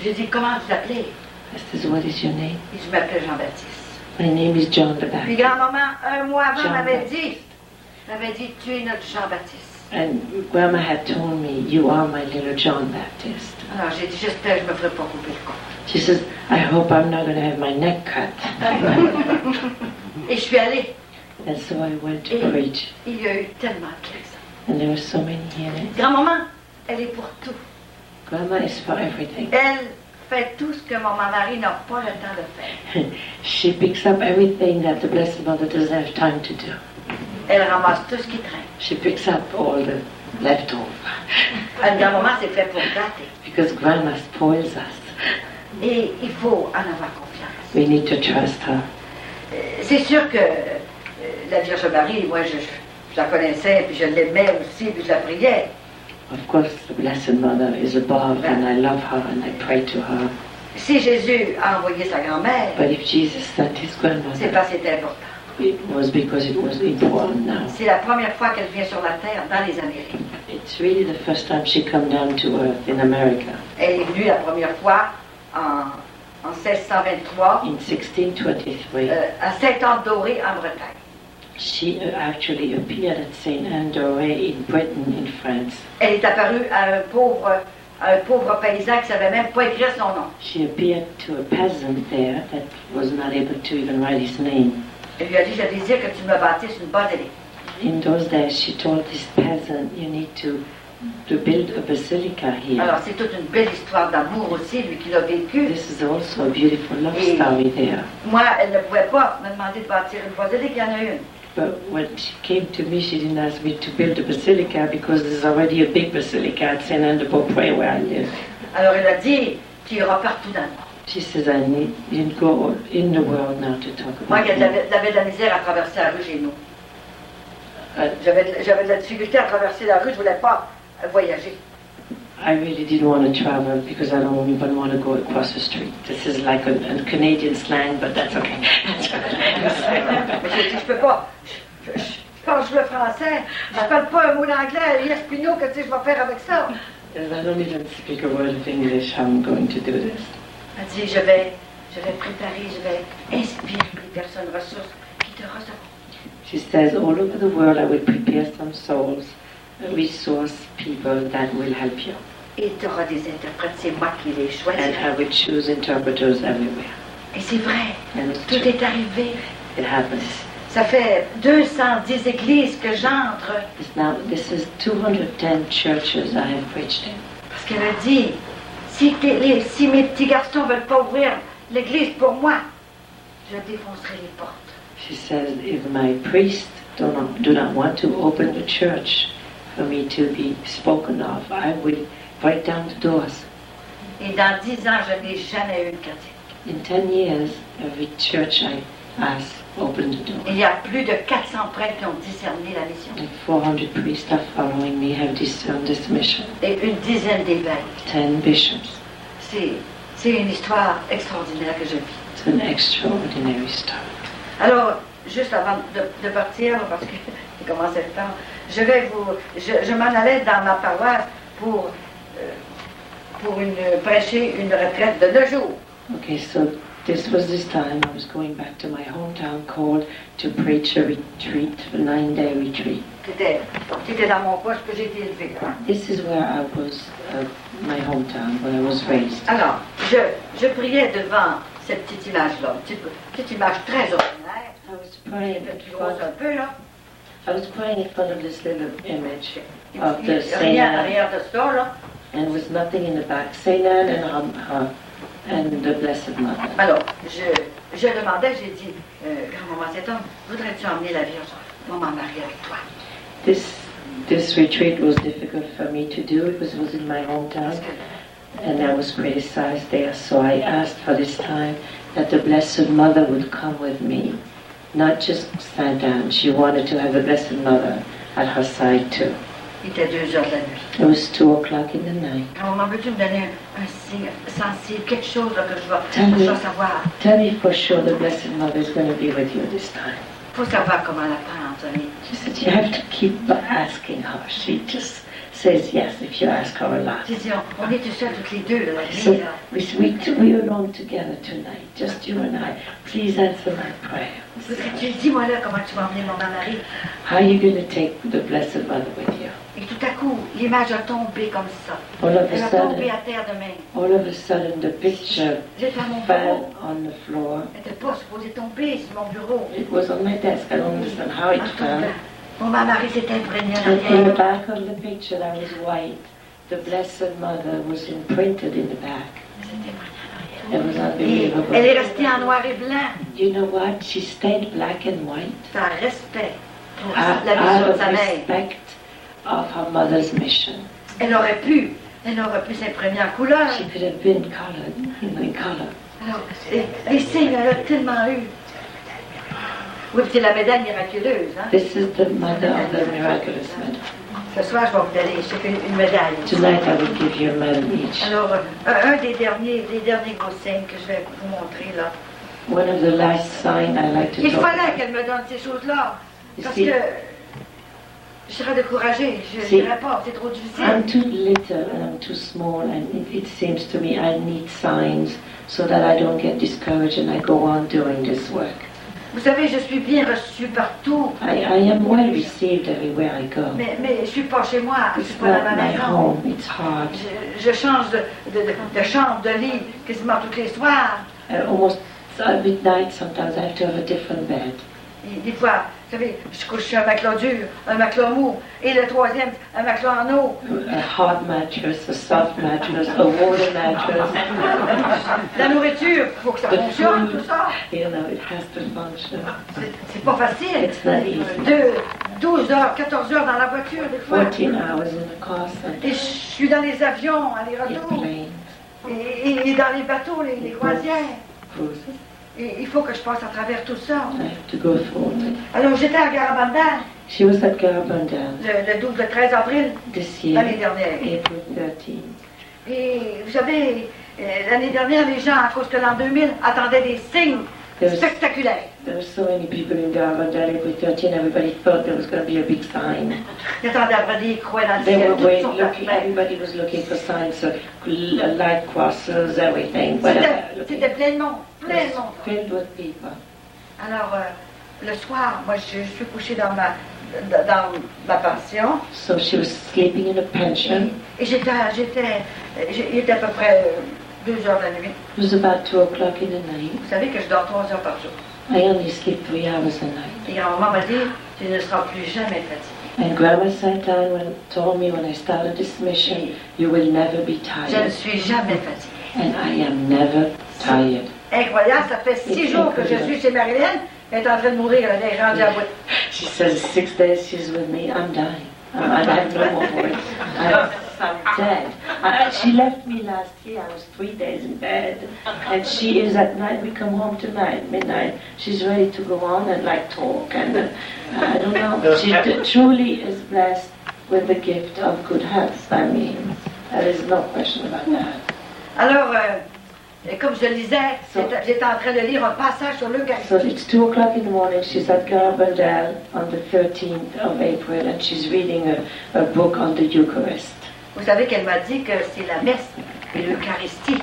J'ai dit, comment vous appelez? I says, what is your name? Et je m'appelais Jean-Baptiste. My name is John the Puis Baptist. grand-maman, un mois avant, Jean-Baptiste. m'avait dit, tu es notre Jean-Baptiste. And Grandma had told me, you are my little John Baptist. Alors j'ai dit, j'espère que je ne me ferai pas couper le cou. She says, I hope I'm not going to have my neck cut. Et je suis allée. And so I went to preach. Il y a eu tellement de plaisir. And there were so many healings. Grand-maman, elle est pour tout. Grandma is for everything. Elle fait tout ce que mon mari n'a pas le temps de faire. She picks up everything that the Blessed Mother doesn't have time to do. Elle ramasse tout ce qui traîne. She picks up all the leftover. Une grand-maman, c'est fait pour gâter. Because Grandma spoils us. Et il faut en avoir confiance. We need to trust her. C'est sûr que la Vierge Marie, moi, je la connaissais, puis je l'aimais aussi, puis je la priais. Of course, the Blessed Mother is above, and I love her, and I pray to her. Si Jésus a envoyé sa grand-mère, But if Jesus sent his c'est grandmother, parce que c'était important. it was because it was important now. C'est la première fois qu'elle vient sur la terre dans les Amériques. It's really the first time she come down to earth in America. Elle est venue la première fois en en 1623 in 1623. À Saint-Anne-d'Oré en Bretagne. She actually appeared at St. Anne-d'Auray in Britain, in France. Elle est apparue à un pauvre paysan qui ne savait même pas écrire son nom. She appeared to a peasant there that was not able to even write his name. Elle lui a dit, je désire que tu me bâtisses une basilique. In those days, she told this peasant, you need to build a basilica here. Alors c'est toute une belle histoire d'amour aussi, lui qui l'a vécu. This is also a beautiful love story there. Moi, elle ne pouvait pas me demander de bâtir une basilique, il y en a une. But when she came to me, she didn't ask me to build a basilica because there's already a big basilica at St. Anne-de-Beaupré where I live. Alors elle a dit, tu iras partout dans le monde. She says, I need you to go in the world now to talk Moi, about it. j'avais de la misère à traverser la rue chez nous. J'avais de la difficulté à traverser la rue, je ne voulais pas voyager. I really didn't want to travel because I don't even want to go across the street. This is like a Canadian slang, but that's okay. Mais j'ai dit, je peux pas. Je parle le français, je ne parle pas un mot d'anglais, il y a Spino, que tu sais, je vais faire avec ça. I don't even speak a word of English. How I'm going to do this. Elle dit, je vais préparer, je vais inspirer les personnes ressources qui te recevront. She says, all over the world I will prepare some souls, resource people that will help you. Et tu auras des interprètes, c'est moi qui les choisis. And I will choose interpreters everywhere. Et c'est vrai, And it's tout true. est arrivé. It happens. Ça fait 210 églises que j'entre. This is 210 churches I have preached in. Parce qu'elle a dit, si mes petits garçons ne veulent pas ouvrir l'église pour moi, je défoncerai les portes. She says, if my priests do not want to open the church for me to be spoken of, I will break down the doors. Et dans 10 ans, je n'ai jamais eu une chrétienne. In 10 years, every church I ask opened the door. Il y a plus de 400 prêtres qui ont discerné la mission. Like 400 priests are following me have discerned this mission. Et une dizaine d'évêques. 10 bishops. C'est une histoire extraordinaire que je vis. It's an extraordinary story. Alors, juste avant de partir, parce qu'il commençait le temps, je m'en allais dans ma paroisse pour prêcher une retraite de 2 jours. Okay, so this was this time I was going back to my hometown called to preach a retreat, a 9-day retreat. C'était dans mon poste que j'ai été élevée. Hein? This is where I was, my hometown, where I was raised. Alors, je priais devant cette petite image-là, une petite image très ordinaire. I was praying in Plus grosse un front. peu, là. I was praying in front of this little image of the Saint Rien Anne, arrière de ça, là. and there was nothing in the back. Saint Anne and the Blessed Mother. Alors, je demandais, j'ai dit, grand-maman Saint-Homme, voudrais-tu emmener la Vierge, maman Marie, avec toi? This retreat was difficult for me to do. It was in my hometown, and I was criticized there. So I asked for this time that the Blessed Mother would come with me, not just Saint Anne. She wanted to have the Blessed Mother at her side too. Il était 2 heures de la nuit. It was 2:00 in the night. Grand-maman, veux-tu me donner un signe sensible, quelque chose là, que je Tell me. dois savoir? Tell me for sure the Blessed Mother is going to be with you this time. Il faut savoir comment la prendre, Anthony. She said, you have to keep asking her. She just says yes if you ask her a lot. J'ai dit, on est tout seuls toutes les deux, là, So là. we're alone together tonight, just you and I. Please answer my prayer. Voudrais-tu, dis-moi là comment tu vas emmener maman Marie? How are you going to take the Blessed Mother with you? Et tout à coup, l'image a tombé comme ça. All of Elle a a tombé sudden, à terre de main. all of a sudden, the picture J'étais à mon fell bureau. on the floor. Elle n'était pas supposée tomber sur mon bureau. It was on my desk. I don't understand how it En fell. tombant. Maman Marie s'est imprégnée en And in the arrière. back of the picture that was white, the Blessed Mother was imprinted in the back. C'était moi en It was arrière. Et elle est unbelievable. restée en noir et blanc. You know what? She stayed black and white Par respect pour out la mission of de sa mère. respect of her mother's mission. Elle aurait pu s'imprégner en couleur. She could have been colored, in color. Alors, les signes, elle a tellement eu. Oui, c'est la médaille miraculeuse. Hein? This is the mother of the miraculous medal. Ce soir, je vais vous donner chacune une médaille. Tonight I will give you a medal each. Alors, un des derniers gros signes que je vais vous montrer là. One of the last signs I like to Il talk fallait about. qu'elle me donne ces choses-là. You Parce see, que je serais découragée. Je ne Si. dirais pas, c'est trop difficile. I'm too little and I'm too small, and it seems to me I need signs so that I don't get discouraged and I go on doing this work. Vous savez, je suis bien reçue partout, I am well received everywhere I go. mais je ne suis pas chez moi, je ne suis It's pas dans not ma my maison. home, it's hard. Je change de chambre, de lit, quasiment tous les soirs. Almost at midnight, sometimes I have to have a different bed. Et des fois, vous savez, je couche sur un matelas dur, un matelas mou, et le troisième, un matelas en eau. A hard mattress, a soft mattress, a water mattress. La nourriture, il faut que ça The fonctionne, tout food, ça. you know, it has to function. C'est pas facile. It's not easy. 12 heures, 14 heures dans la voiture, des fois. 14 hours in the car, Et je suis dans les avions, aller-retour. airplanes, Et dans les bateaux, les croisières. cruises. Et il faut que je passe à travers tout ça. I have to go through it. Alors j'étais à Garabandal She was at Garabandal le 13 avril this year, l'année dernière. April 13. Et vous savez, l'année dernière, les gens, à cause de l'an 2000, attendaient des signes spectaculaires. There were so many people in Garabandal April 13. Everybody thought there was going to be a big sign. Ils attendaient à vrai des croix dans le They ciel. were toutes waiting, sortes looking. d'affaires. Everybody was looking for signs, so light crosses, everything. Whatever. C'était plein de monde, plein de monde. Filled with people. Alors, le soir, moi, je suis couchée dans ma pension. So she was sleeping in a pension. Et il était à peu près 2 heures de la nuit. It was about 2 o'clock in the night. Vous savez que je dors 3 heures par jour. I only sleep 3 hours a night. Et grand-maman m'a dit, tu ne seras plus jamais fatiguée. And Grandma sat down and told me when I started this mission, you will never be Je ne tired. suis jamais fatiguée. And I am never tired. Incroyable, ça fait 6 jours que je suis chez Marilyn. Elle est en train de mourir, elle est rendue à bout. She says 6 days she's with me, I'm dying. I have no more voice. I'm dead. She left me last year. I was 3 days in bed. And she is at night. We come home tonight, midnight. She's ready to go on and like talk. And I don't know. She truly is blessed with the gift of good health. I mean, there is no question about that. Alors, comme je lisais, j'étais en train de lire un passage sur So l'Eucharistie. it's 2 o'clock in the morning. She's at Garabandal on the 13th of April, and she's reading a book on the Eucharist. Vous savez qu'elle m'a dit que c'est la messe et l'Eucharistie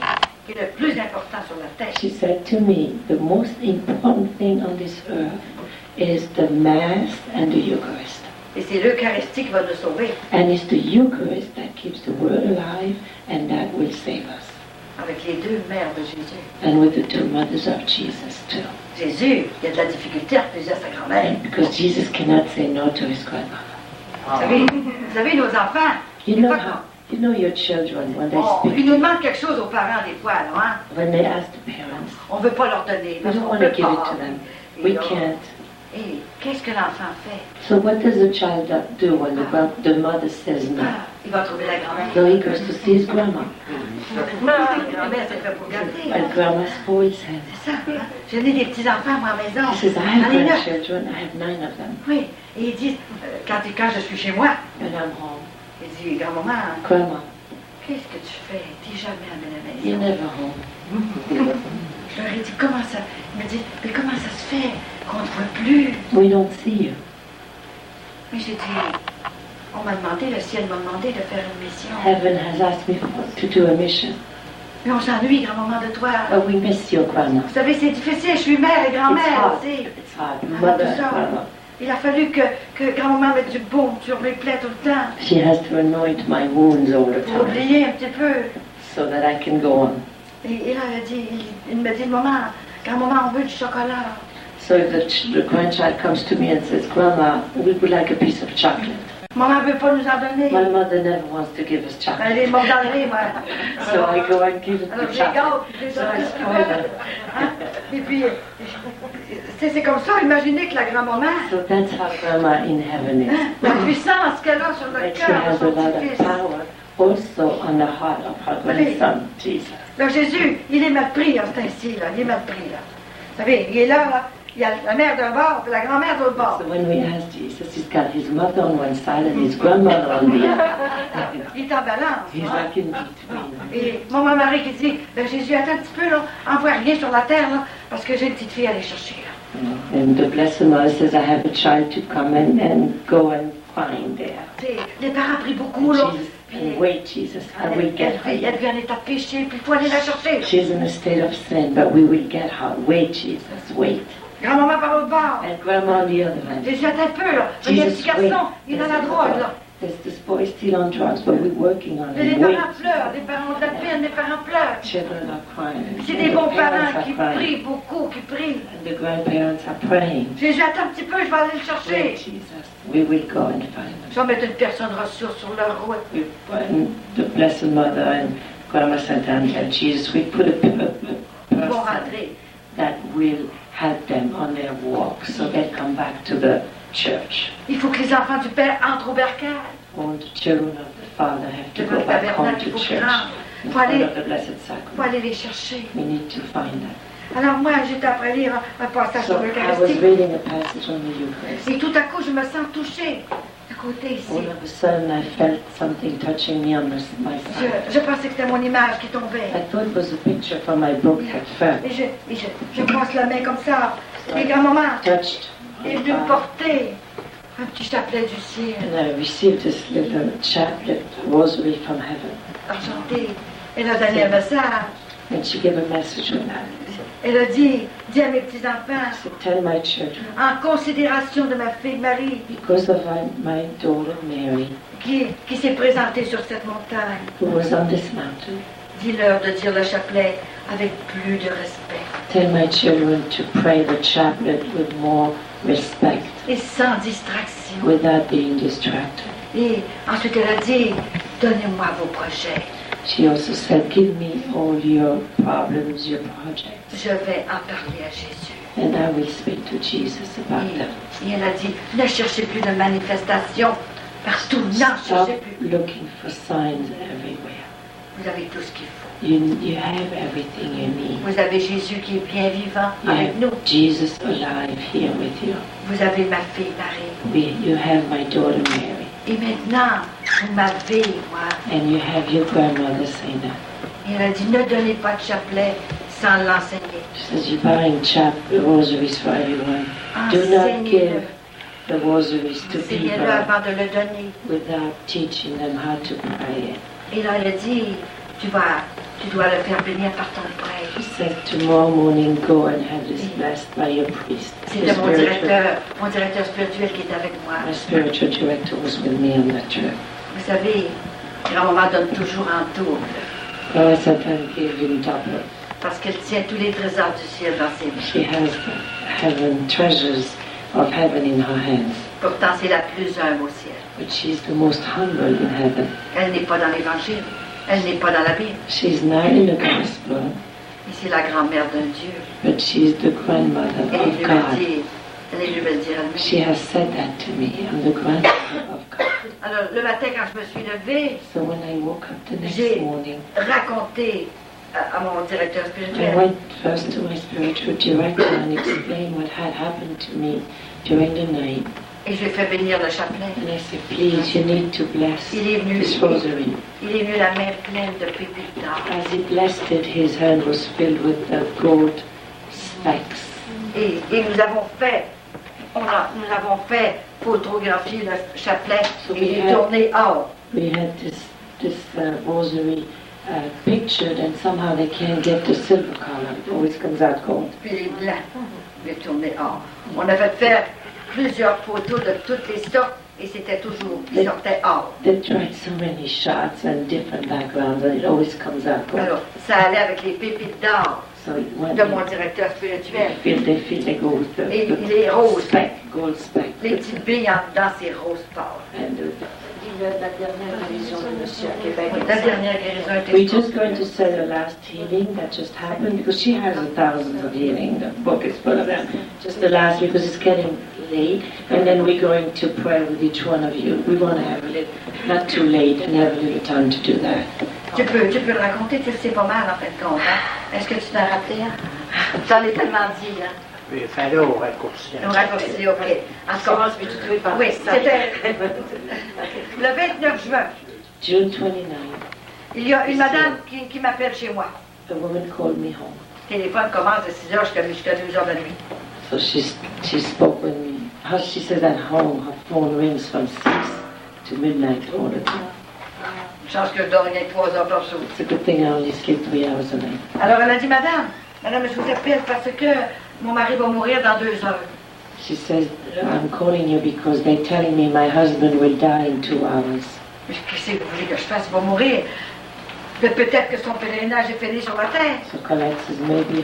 qui est le plus important sur la terre. She said to me, the most important thing on this earth is the Mass and the Eucharist. Et c'est l'Eucharistie qui va nous sauver. And it's the Eucharist that keeps the world alive and that will save us. Avec les 2 mères de Jésus. And with the 2 mothers of Jesus too. Jésus, il y a de la difficulté à refuser à sa grand-mère. And because Jesus cannot say no to his grandmother. Vous savez, nos enfants, You des know fois, how, you know your children when they ils speak, nous demandent quelque chose aux parents des fois, là, hein? when they ask the parents, On ne veut pas leur donner. we parce don't qu'on want to peut give it pas. to them. Et We donc, can't. Et qu'est-ce que l'enfant fait? So what does a child do when the mother says no? Ah, il va trouver la grand-mère. So he goes to see his grandma. La grand-mère s'est fait pour gâter. And grandma spoils him. C'est ça. Hein? J'ai né des petits-enfants, moi, à la maison. He says, I have Allez, là. grandchildren, I have 9 of them. Oui. Et ils disent, quand je suis chez moi, And I'm home. ils disent, grand-maman, Grandma, qu'est-ce que tu fais? T'es jamais à la you're maison. never home. Je leur ai dit, comment ça? Il me dit, mais comment ça se fait qu'on ne te voit plus? We don't see you. Mais j'ai dit, on m'a demandé, le ciel m'a demandé de faire une mission. Heaven has asked me to do a mission. Mais on s'ennuie, grand-maman, de toi. But we miss your grandma. Vous savez, c'est difficile, je suis mère et It's grand-mère hard. aussi. It's hard. Alors, Mother tout and ça, grandma. il a fallu que grand-maman mette du baume sur mes plaies tout le temps. She has to anoint my wounds all the Pour time oublier un petit peu. so that I can go on. Et là, il me dit, maman, grand-maman, on veut du chocolat. So if the grandchild comes to me and says, Grandma, we would like a piece of chocolate. Maman ne veut pas nous en donner. My mother never wants to give us Elle chocolate. est morte dans le nez, moi. So I go and give it Alors, the je les gâte, chocolate. je les So I donne. spoil them. Hein? Et puis, c'est comme ça, imaginez que la grand-maman, So that's how Grandma in heaven is. hein, la puissance qu'elle a sur le That she cœur de has a son lot of petit-fils. power also on the heart of her grandson, Jesus. Là, Jésus, il est mal pris, hein, c'est ainsi, là. Il est mal pris, là. Vous savez, il est là, il y a la mère d'un bord, puis la grand-mère de l'autre bord. So when we ask Jesus, he's got his mother on one side and his grandmother on the other. Il est en balance. He's hein. like in between. Et maman Marie qui dit, ben Jésus, attends un petit peu, là, envoie rien sur la terre, là, parce que j'ai une petite fille à aller chercher, là. And the Blessed Mother says, I have a child to come and go and crying there. Les parents prient beaucoup, là. And wait, Jesus, and we get her. Elle vit en état de péché, puis il faut aller la chercher. She's in a state of sin, but we will get her. Wait, Jesus, wait. Grand-maman par l'autre bord. And Grandma on the other hand. Jésus, attends un peu, là. Il y a un petit garçon, il est dans la drogue, là. There's this boy still on drugs, but we're working on Les him. Wait. parents pleurent, les parents ont de la peine, les parents pleurent. Children are crying. C'est And des the bons parents parents are qui crying. prient beaucoup, qui prient. And the grandparents are praying. Jésus, attends un petit peu, je vais aller le Wait, chercher. Jesus, we will go and find him. Je vais mettre une personne ressource sur leur route. We put the Blessed Mother and Grandma Santa and Jesus, we put a Ils vont person rentrer. that will help them on their walk so they come back to the church. Il faut que les enfants du Père entrent au bercail. All the children of the Father have to Devant go le back home tabernacle, il to faut qu'ils church rentrent. in Faut front aller, of the Blessed faut Sacrament. aller les chercher. We need to find that. Alors moi, j'étais après lire un passage So sur I was l'Eucharistie. reading a passage on the Eucharist. Et tout à coup, je me sens touchée. À côté ici. All of a sudden I felt something touching me on my side. Je pensais que c'était mon image qui tombait. I thought it was a picture from my book that fell. Et je passe la main comme ça. Et grand-maman Touched est my venue me arm. porter un petit chapelet du ciel, And I received this little chaplet rosary from heaven. argenté. Elle a donné un message. And she gave a message with that. Elle a dit, dis à mes petits-enfants, So tell my children, en considération de ma fille Marie, because of my daughter Mary, qui s'est présentée sur cette montagne, who was on this mountain, dis-leur de dire le chapelet avec plus de respect tell my children to pray the chaplet with more respect, et sans distraction. without being distracted. Et ensuite elle a dit, donnez-moi vos projets. She also said, give me all your problems, your projects, Je vais en parler à Jésus. and I will speak to Jesus about them. Et elle a dit, ne cherchez plus de manifestations partout. N'en Stop cherchez plus. looking for signs everywhere. Vous avez tout ce qu'il faut. You have everything you need. Vous avez Jésus qui est bien vivant You avec have nous. Jesus alive here with you. Vous avez ma fille Marie. You have my daughter Mary, Et maintenant, vous m'avez, moi. and you have your grandmother Saina. Et elle a dit, ne donnez pas de chapelet sans l'enseigner. She says, you're buying rosaries for everyone. Do not Enseignez-le. give the rosaries to Enseignez-le people avant de le donner. without teaching them how to pray it. Et là, elle a dit, tu dois le faire bénir par ton prêtre. She said, tomorrow morning go and have this blessed by your priest. C'était mon directeur spirituel qui est avec moi. My spiritual director was with me on that trip. Vous savez, grand-maman donne toujours en double, Grandma sometimes gave in double. parce qu'elle tient tous les trésors du ciel dans ses mains. She has heaven, treasures of heaven in her hands. Pourtant, c'est la plus humble au ciel. But she's the most humble in heaven. Elle n'est pas dans l'Évangile. Elle n'est pas dans la Bible. She's not in the gospel, Mais c'est la grand-mère d'un Dieu. but she's the grandmother Elle est of venue me God. dire, elle est venue me le dire She elle-même. has said that to me. I'm the grandmother of God. Alors, le matin, quand je me suis levée, So when I woke up the next j'ai morning, raconté à mon directeur I spirituel. went first to my spiritual director and explained what had happened to me during the night. Et je lui ai fait bénir le chapelet. And I said, please, you need to bless Il est venu, this rosary. il est venu la main pleine de pépites d'or. As he blessed it, his hand was filled with the gold specks. Et nous avons fait photographier le chapelet So et we il est have- tourné or. We had this rosary pictured, and somehow they can't get the silver color. It always comes out gold. Puis il est blanc, il est tourné or. On a fait faire plusieurs photos de toutes les sortes et c'était toujours, il sortait or. They tried so many shots and different backgrounds, and it always comes out gold. Alors, ça allait avec les pépites d'or So it went. de mon directeur spirituel. They feel they go with Et les roses, speck, gold speck. les petites billes en dedans, c'est rose pâle. And La dernière guérison de monsieur à Québec. La dernière guérison était we're just going to say the last healing that just happened because she has thousands of healing. The book is full of them. Just the last because it's getting late, and then we're going to pray with each one of you. We want to have a little, not too late, and have a little time to do that. Tu peux le raconter, tu le sais pas mal en fin de compte. Hein? Est-ce que tu t'en rappelais? Hein? Tu en es tellement dit. Hein? Oui, fais-le au raccourci. On raccourci, OK. En tout cas, Je vais tout trouver par oui, ça. c'était le 29 juin. June 29, Il y a une madame qui m'appelle chez moi. a woman called me home. Le téléphone commence à 6 heures jusqu'à 2 heures de la nuit. So she spoke with me She says at home, her phone rings from 6 to midnight all the time. Une chance que je dors rien que 3 heures par jour. It's a good thing I only sleep 3 hours a night. Alors elle a dit, Madame, je vous appelle parce que mon mari va mourir dans 2 heures. She says, I'm calling you because they're telling me my husband will die in 2 hours. Mais qu'est-ce que vous voulez que je fasse? Il va mourir. Peut-être que son pèlerinage est fini sur la terre. So Colette says maybe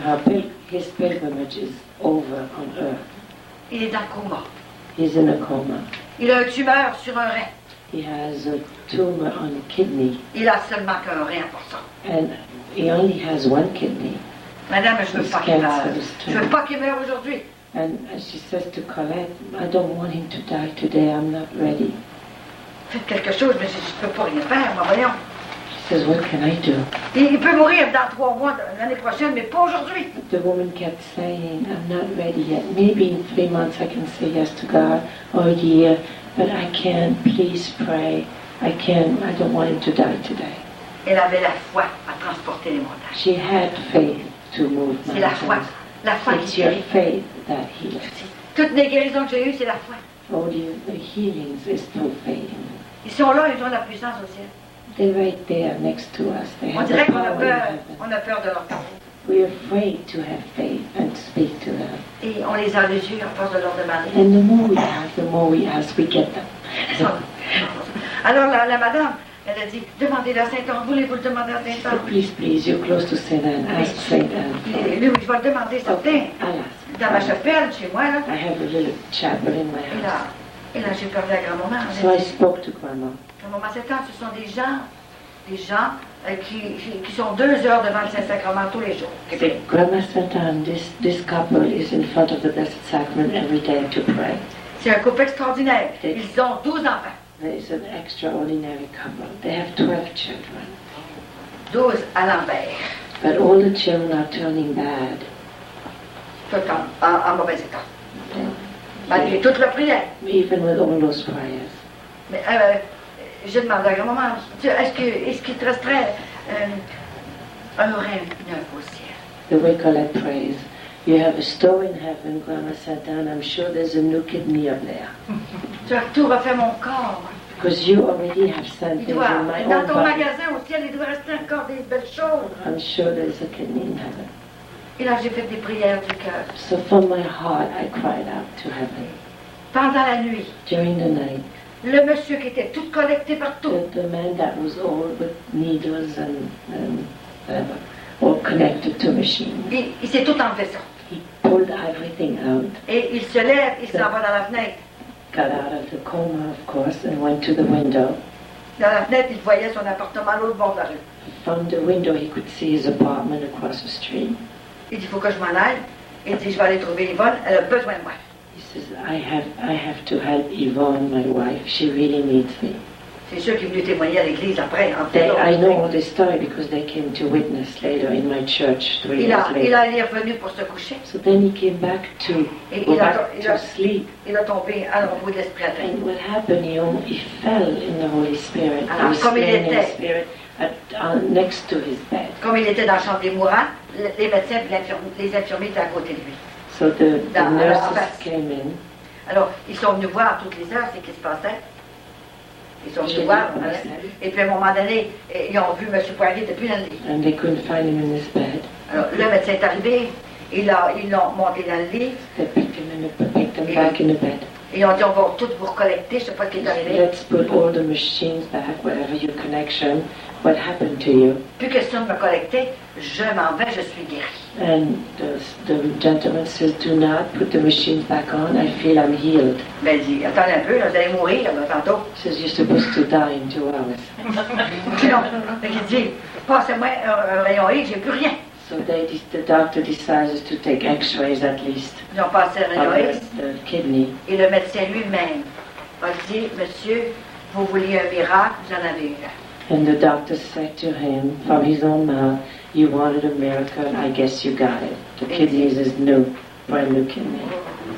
his pilgrimage is over on earth. Il est dans le coma. He's in a coma. Il a un tumeur sur un rein. He has a tumor on a kidney. Il a seulement qu'un rein pour ça. And he only has one kidney. Madame, je veux His pas qu'il meure. cancer is Je veux terminal. pas qu'il meure aujourd'hui. And she says to Colette, I don't want him to die today, I'm not ready. Faites quelque chose, mais je ne peux pas rien faire, moi, voyons. She says, what can I do? Il peut mourir dans 3 mois l'année prochaine, mais pas aujourd'hui. The woman kept saying, I'm not ready yet. Maybe in 3 months I can say yes to God, or a year, but I can't. Please pray. I don't want him to die today. Elle avait la foi à transporter les montagnes. She had faith to move C'est la foi. mountains. La foi It's qui your guérit. faith that heals. Toutes les guérisons que j'ai eues, c'est la foi. All the healings is through faith. Ils sont là, ils ont la puissance au ciel. They're right there next to us. They On have the dirait qu'on a power in peur, heaven. on a peur de leur parler. We're afraid to have faith and speak to them. Et on les a les yeux à force de leur demander. And the more we have, the more we ask, we get them. Alors la madame, elle a dit, demandez-le à Saint-Anne. Voulez-vous le demander à So Saint-Anne? please, you're close to Saint Anne. Ask Saint Anne. Oui, je vais le demander, certain. I'll ask. Dans ma chapelle, chez moi, là. I have a little chapel in my Et house. là, j'ai parlé à grand-maman. So I spoke to Grandma. Grand-maman Saint-Anne, ce sont des gens qui sont 2 heures devant le Saint-Sacrement tous les jours. Say, Grandma Saint Anne, this couple is in front of the Blessed Sacrament every day to pray. C'est un couple extraordinaire. Ils ont 12 enfants. There is an extraordinary couple. They have 12 children. 12 à l'envers. But all the children are turning bad. Tout en mauvais état. Malgré toute leur prière. Even with all those prayers. Mais j'ai demandé à grand-maman, est-ce qu'il te resterait un rein neuf au ciel? The way Colette prays, you have a store in heaven, Grandma Saint Anne. I'm sure there's a new kidney up there. Tu as tout refait mon corps. Because you already have sent Il things doit, in my dans own ton body. magasin au ciel, il doit rester encore des belles choses. I'm sure there's a kidney in heaven. Et là, j'ai fait des prières du cœur. So from my heart, I cried out to heaven. Pendant la nuit, During the night, le monsieur qui était tout collecté partout, the man that was all with needles and all connected to machines, il s'est tout enlevé ça. he pulled everything out, Et il se lève, il s'en va dans la fenêtre. got out of the coma, of course, and went to the window. Dans la fenêtre, il voyait son appartement à l'autre bord de la rue. From the window, he could see his apartment across the street. Il dit, il faut que je m'en aille. Il dit, je vais aller trouver Yvonne, elle a besoin de moi. He says, I have to help Yvonne, my wife. She really needs me. C'est sûr qu'il est venu témoigner à l'église après. I know all this story because they came to witness later in my church 3 Il years est later. revenu pour se coucher. So then he came back to go back to sleep. Il a tombé à l'ombre de l'Esprit atteint. And what happened, he fell in the Holy Spirit. He Alors, was comme il staying in the était- Spirit next to his bed. Comme il était dans la chambre des mourants, les médecins et les infirmiers étaient à côté de lui. So the Dans- nurses en face. came in. Alors, ils sont venus voir toutes les heures ce qui se passait. Ils sont venus J'ai voir. vu, hein. ouais. Et puis à un moment donné, ils ont vu M. Poirier depuis le lit. And they couldn't find him in his bed. Alors, le médecin est arrivé, ils l'ont monté dans le lit, They picked him back in the bed. et ils ont dit, on va tout vous recollecter, je ne sais pas ce qui est arrivé. Let's put all the machines back, whatever your connection, what happened to you. Plus question de me collecter, je m'en vais, je suis guéri. And the gentleman says, do not put the machines back on, I feel I'm healed. Ben, il dit, attendez un peu, là, vous allez mourir, là, tantôt. He says, you're supposed to die in 2 hours. Non. Donc, il dit, passez-moi un rayon X, j'ai plus rien. So the doctor decides to take x-rays at least Ils ont passé un rayon of X, the kidney. et le médecin lui-même a dit, monsieur, vous vouliez un miracle, vous en avez eu un. And the doctor said to him from his own mouth, you wanted a miracle, I guess you got it. The kidneys is new, brand new kidney.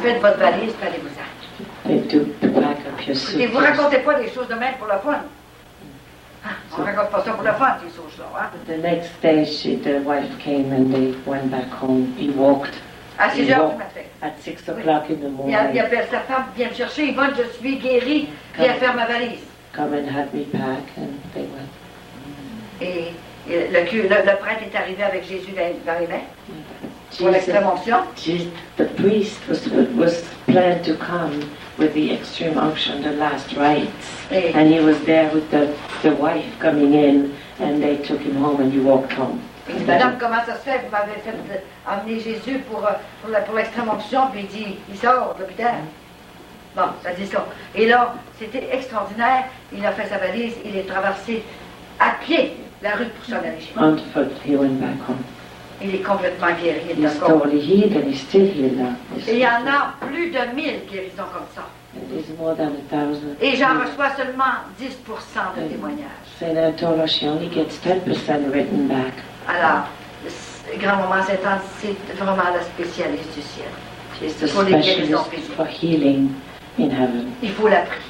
Faites votre valise, puis allez-vous-en. They do to pack up your Et vous suitcase. racontez pas des choses de même pour le fun. Ah, on raconte pas ça pour le fun, ces choses-là. Hein? The next day, the wife came and they went back home. He walked. À 6 heures du matin. at 6 o'clock in the Il morning. appelle sa femme, viens me chercher, Yvonne, je suis guérie, viens faire ma valise. Come and help me pack, and they went. Et le prêtre est arrivé avec Jésus dans les mains pour Jesus, l'extrême onction. the priest was planned to come with the extreme unction, the last rites, Et, and he was there with the wife coming in, and they took him home, and he walked home. il dit, madame, comment ça se fait? Vous m'avez fait emmener Jésus pour l'extrême onction, puis il dit, il sort de l'hôpital. Bon, ça dit ça. Et là, c'était extraordinaire. Il a fait sa valise, il est traversé à pied la rue pour s'en aller chez lui. On foot, he went back home. Il est complètement guéri. Il est He's encore. totally healed, and he's still healed now. Et il y en a plus de 1000 guérisons comme ça. And there's more than 1,000. Et j'en reçois seulement 10% de témoignages. Saint Antola, she only gets 10% written back. Alors, grand-maman Sainte-Anne, c'est vraiment la spécialiste du ciel. She's the Pour les guérisons specialist physiques. for healing in heaven. Il faut la prier.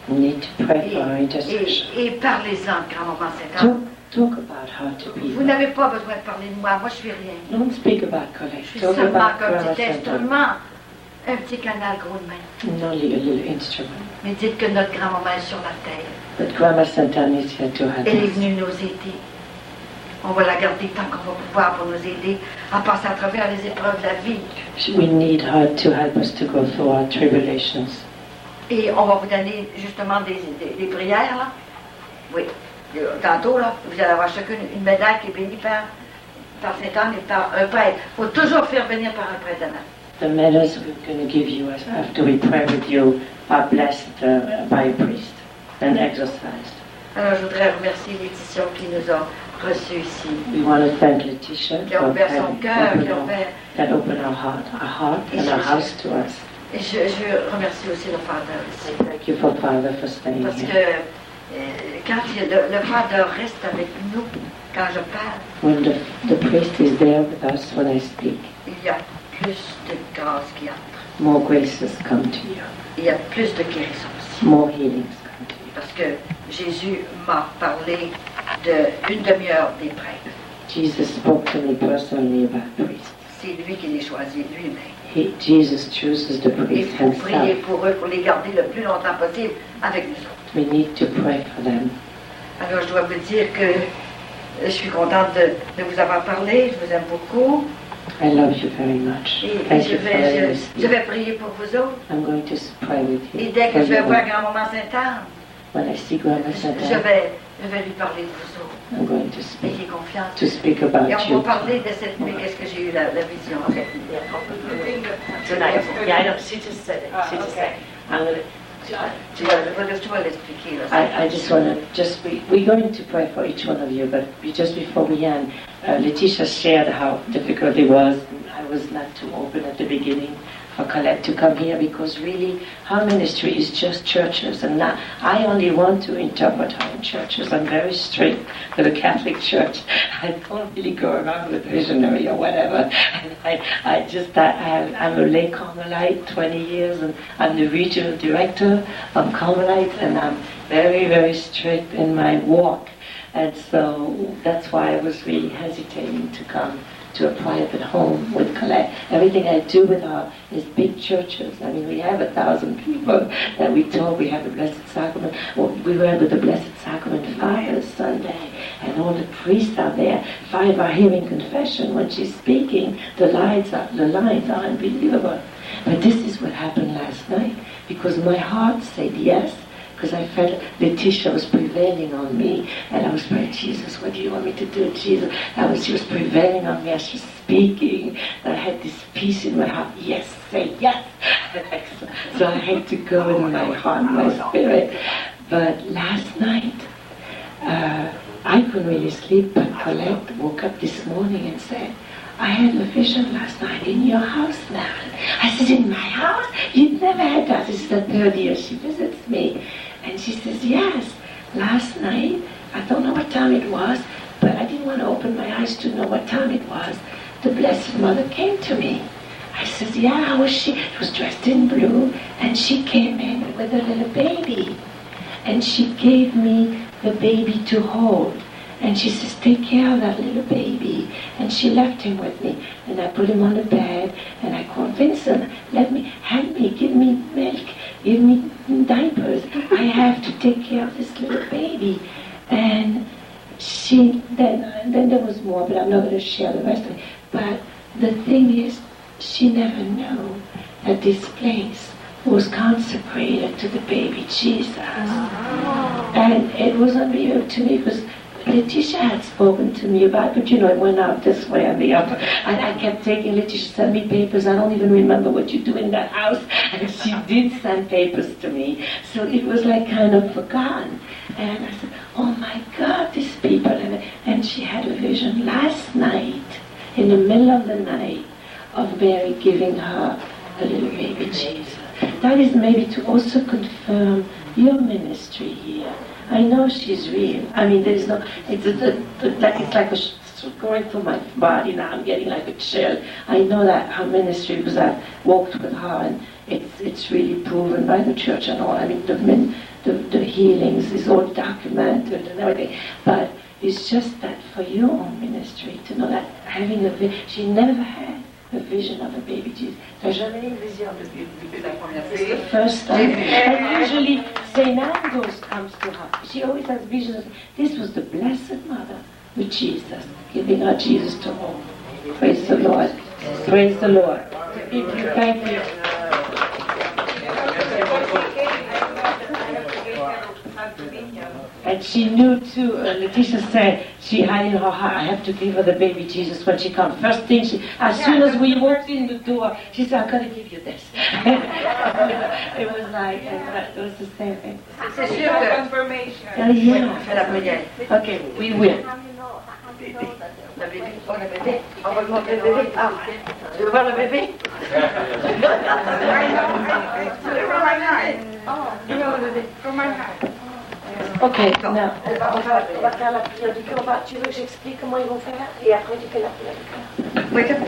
We need to pray for her intercession. Et parlez-en, grand-maman Sainte-Anne. Talk about her to Vous people. n'avez pas besoin de parler de moi. Moi, je suis rien. Don't speak about Colette. Je suis Talk seulement about qu'un Grandma petit Santa. instrument, un petit canal gros de main. Only a little instrument. Mais dites que notre grand-maman est sur la terre. But Grandma Santa is here to help Elle est us. venue nous aider. On va la garder tant qu'on va pouvoir pour nous aider à passer à travers les épreuves de la vie. We need her to help us to go through our tribulations. Et on va vous donner justement des prières, là. Oui. Tantôt, là, vous allez avoir chacune une médaille qui est bénie par Sainte-Anne et par un prêtre. Il faut toujours faire venir par un prêtre d'Anna. The medals we're going to give you after we pray with you are blessed by a priest and exorcised. Alors, je voudrais remercier Laetitia qui nous a reçus ici, We want to thank Letitia qui a for ouvert son cœur, qui a having ouvert. that opened our heart and our house to us. Et je remercie aussi le Father ici. Thank you for Father for staying Parce que here. quand le Father reste avec nous, quand je parle, When the priest is there with us when I speak, il y a plus de grâce qui entre. more graces come to you. Il y a plus de guérison aussi. More healings come to you. Parce que Jésus m'a parlé d'une demi-heure des prêtres. Jesus spoke to me personally about priests. C'est lui qui les choisit lui-même. Jesus chooses the Il priest faut prier himself. pour eux, pour les garder le plus longtemps possible avec nous autres. We need to pray for them. Alors je dois vous dire que je suis contente de vous avoir parlé, je vous aime beaucoup. I love you very much. Et Thank je you for letting me je speak. vais prier pour vous autres. I'm going to pray with you. Et dès que for je vais you. voir grand-maman Sainte-Anne, When I see Grandma je Santa, vais lui parler de vous autres. I'm going to speak Ayez confiance. speak about Et on you. va parler de cette nuit, qu'est-ce que j'ai eu la vision. Tonight. Yeah, I know. She just said it. She just said it. I'm going to. Tu vas l'expliquer. Là. I just want to we're going to pray for each one of you, but just before we end, Letitia shared how difficult it was. I was not too open at the beginning for Colette to come here because really her ministry is just churches, and not, I only want to interpret her in churches. I'm very strict for the Catholic Church. I don't really go around with visionary or whatever. And I'm a lay Carmelite, 20 years, and I'm the regional director of Carmelites, and I'm very, very strict in my walk. And so that's why I was really hesitating to come to a private home with Colette. Everything I do with her is big churches. I mean, we have 1,000 people that we told we have the Blessed Sacrament. Well, we were with the Blessed Sacrament fire Sunday, and all the priests are there. 5 are hearing confession. When she's speaking, the lines are unbelievable. But this is what happened last night, because my heart said yes, because I felt Letitia was prevailing on me, and I was praying, Jesus, what do you want me to do, Jesus? She was prevailing on me as she was speaking, and I had this peace in my heart, yes, say yes. So I had to go in my heart, my spirit. But last night, I couldn't really sleep, but Colette woke up this morning and said, I had a vision last night in your house, Marilyn. I said, in my house? You've never had that. This is the 3rd year she visits me. And she says, yes, last night, I don't know what time it was, but I didn't want to open my eyes to know what time it was. The Blessed Mother came to me. I says, yeah, how was she? She was dressed in blue, and she came in with a little baby. And she gave me the baby to hold. And she says, take care of that little baby. And she left him with me. And I put him on the bed, and I called Vincent, help me, give me milk, give me diapers. I have to take care of this little baby. And then there was more, but I'm not going to share the rest of it. But the thing is, she never knew that this place was consecrated to the baby Jesus. And it was unreal to me because Letitia had spoken to me about it, but it went out this way and the other. And I kept taking, Letitia sent me papers. I don't even remember what you do in that house. And she did send papers to me. So it was like kind of forgotten. And I said, oh my God, these people. And she had a vision last night, in the middle of the night, of Mary giving her a little baby Jesus. That is maybe to also confirm your ministry here. I know she's real. I mean, there's no, it's like going through my body now. I'm getting like a chill. I know that her ministry, because I've walked with her, and it's really proven by the church and all. I mean, the healings is all documented and everything. But it's just that for your own ministry, to know that having a vision, she never had a vision of a baby Jesus. T'as jamais eu une vision de baby? It's the first time. And usually St. Ambrose comes to her. She always has visions. This was the Blessed Mother with Jesus, giving her Jesus to all. Praise the Lord. Praise the Lord. Thank you. And she knew too, Letitia said, she had in her heart, I have to give her the baby Jesus when she comes. First thing, as soon as we walked in the door, she said, I'm going to give you this. It was like, it was the same thing. C'est sûr que... Confirmation. Yeah. Fais la prière. Okay, we will. Le bébé. Oh, le bébé. On va le montrer le bébé. Ah, tu veux voir le bébé? Tu veux voir le bébé? Ok, now. On va faire la prière du cœur. Tu veux que j'explique comment ils vont faire? Et après tu fais la prière du cœur. Oui, c'est bon.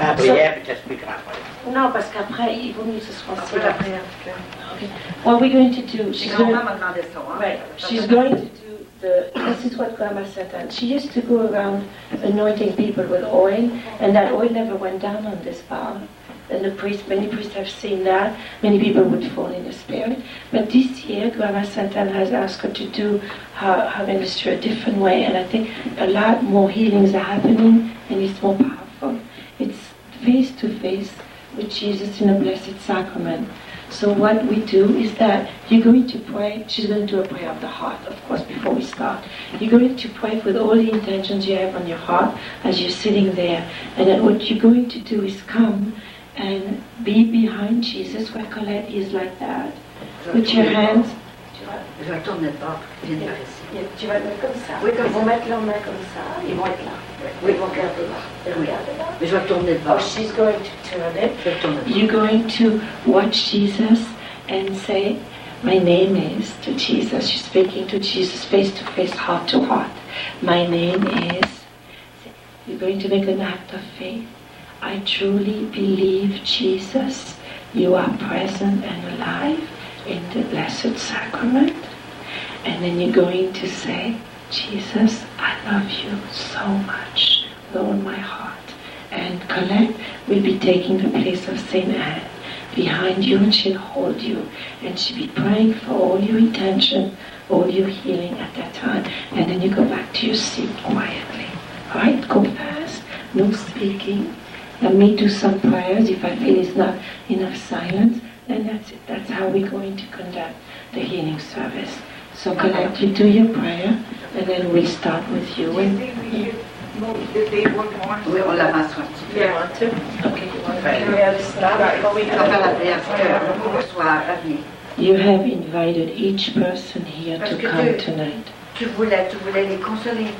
La prière, puis t'expliqueras après. Non, parce qu'après, il vaut mieux que ce soit Après la prière du cœur. Okay. What we're going to do, She's going right, she's going to do this is what Grandma said. And she used to go around anointing people with oil, and that oil never went down on this bar. And many priests have seen that. Many people would fall in the spirit. But this year, Grandma Santan has asked her to do her ministry a different way, and I think a lot more healings are happening, and it's more powerful. It's face to face with Jesus in a blessed sacrament. So what we do is that you're going to pray. She's going to do a prayer of the heart, of course, before we start. You're going to pray with all the intentions you have on your heart as you're sitting there. And then what you're going to do is come and be behind Jesus, where Colette is like that. Put your hands. Je vais tourner de bord. Viens par ici. Tu vas le mettre comme ça. Oui, comme Ils vont mettre leurs mains comme ça. Ils vont être là. Oui. Ils vont regarder là. Oui. Regarder là. Mais je vais tourner de Oh, bord. she's going to turn it. Je vais tourner de bord. You're going to watch Jesus and say, my name is, to Jesus. She's speaking to Jesus face to face, heart to heart. My name is. You're going to make an act of faith. I truly believe, Jesus, you are present and alive in the Blessed Sacrament. And then you're going to say, Jesus, I love you so much with all my heart. And Colette will be taking the place of Saint Anne behind you, and she'll hold you. And she'll be praying for all your intention, all your healing at that time. And then you go back to your seat quietly. All right, go fast, no speaking. Let me do some prayers. If I feel it's not enough silence, then that's it. That's how we're going to conduct the healing service. So Colette, you do your prayer, and then we'll start with you. And, Oui, on l'avance un petit peu. you want to? Okay, you want to pray to start? Or we On va faire la can... prière du cœur pour qu'on soit à venir. You have invited each person here Parce to que come tonight. Tu voulais les consoler.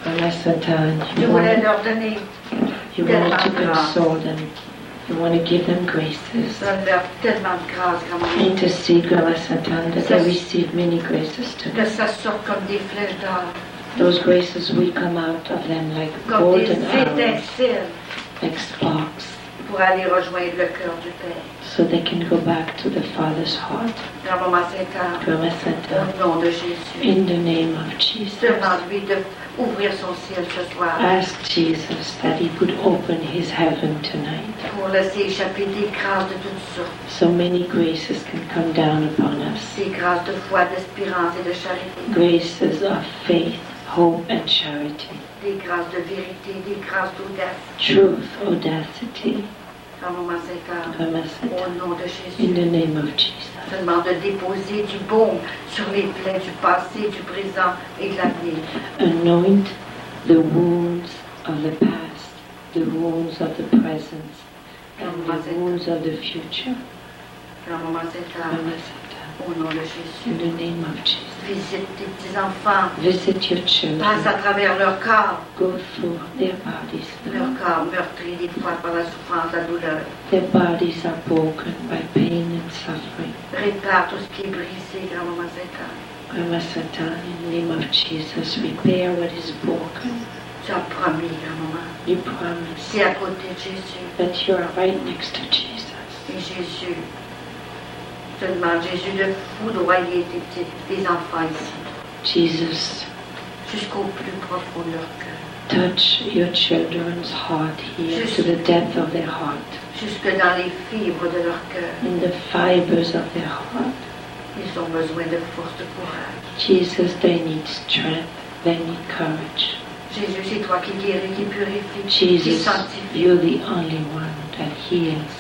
Mama Satan, Tu voulais leur donner, you wanted to console them. You want to give them graces. donne-leur tellement de grâce, grand-mère, Intercede, Grandma Satan, that they receive many graces que tonight. ça sorte comme des flèches d'or, Those graces will come out of them like comme des golden arrows, étincelles, like sparks. pour aller rejoindre le cœur du Père. so they can go back to the Father's heart. Grand Maman Sainte-Anne, Grandma Santa, au nom de Jésus, in the name of Jesus, demande-lui d'ouvrir son ciel ce soir ask Jesus that he would open his heaven tonight. pour laisser échapper des grâces de toutes sortes, So many graces can come down upon us. des grâces de foi, d'espérance et de charité, Graces of faith, hope, and charity. des grâces de vérité, des grâces d'audace. Truth, audacity. Grand Maman Sainte-Anne, Grandma au Santa, nom de in Jésus, the name of Jesus. je demande de déposer du baume sur les plaies du passé, du présent et de l'avenir. Anoint the wounds of the past, the wounds of the present, and the wounds of the future. Grand Maman Sainte-Anne, Grandma Santa, au nom de Jésus, in the name of Jesus. visite tes petits-enfants, Visit your passe children. à travers leur corps, Go through their bodies. leur corps meurtri des fois par la souffrance, la douleur. Their bodies are broken by pain and suffering. Répare tout ce qui est brisé, Grand Maman Sainte-Anne. Grandma Santa, in the name of Jesus, repair what is broken. Tu as promis, Grand Maman. You promise C'est à côté de Jésus. that you are right next to Jesus. Et Jésus, je te demande, Jésus, de foudroyer tes enfants ici, Jesus, jusqu'au plus profond de leur cœur, touch your children's heart here to the depth of their heart, jusque dans les fibres de leur cœur. in the fibers of their heart. Ils ont besoin de force, de courage. Jesus, they need strength, they need courage. Jésus, c'est toi qui guéris, qui purifie, qui Jesus, sanctifie. you're the only one that heals,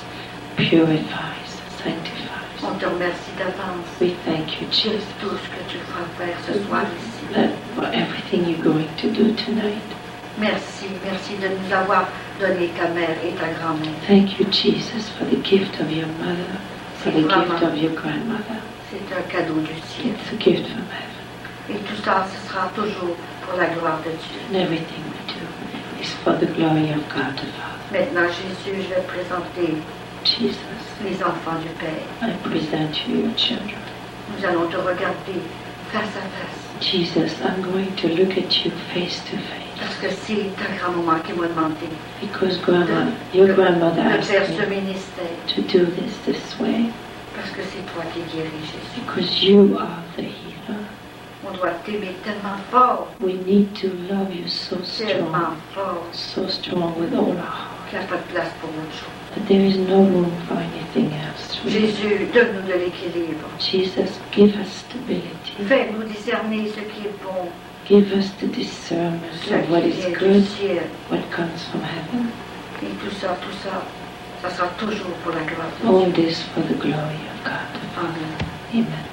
purifies, sanctifies. On te remercie d'avance We thank you, de Jesus, tout ce que tu feras faire ce soir ici. that for everything you're going to do tonight. Merci, merci de nous avoir donné ta mère et ta grand-mère. Thank you, Jesus, for the gift of your mother, for the gift of your grandmother. C'est un cadeau du ciel. It's a gift from heaven. Et tout ça, ce sera toujours pour la gloire de Dieu. And everything we do is for the glory of God the Father. Maintenant, Jésus, je vais présenter Jesus, les enfants du Père. I present you your children. Nous allons te regarder face à face. Jesus, I'm going to look at you face to face. Parce que c'est ta grand-maman qui m'a demandé Because your grandmother de asked faire ce me ministère. to do this way. Parce que c'est toi qui guéris, Jésus. Because you are the healer. On doit t'aimer tellement fort, We need to love you so tellement strong with all our heart. qu'il n'y a pas de place pour autre chose. That there is no room for anything else. Jésus, donne-nous de l'équilibre. Jesus, give us stability. Fais-nous discerner ce qui est bon, Give us the discernment ce of what qui is vient du good, ciel. what comes from heaven. Et tout ça, ça sera toujours pour la gloire de Dieu. All this for the glory of God. Amen. Amen.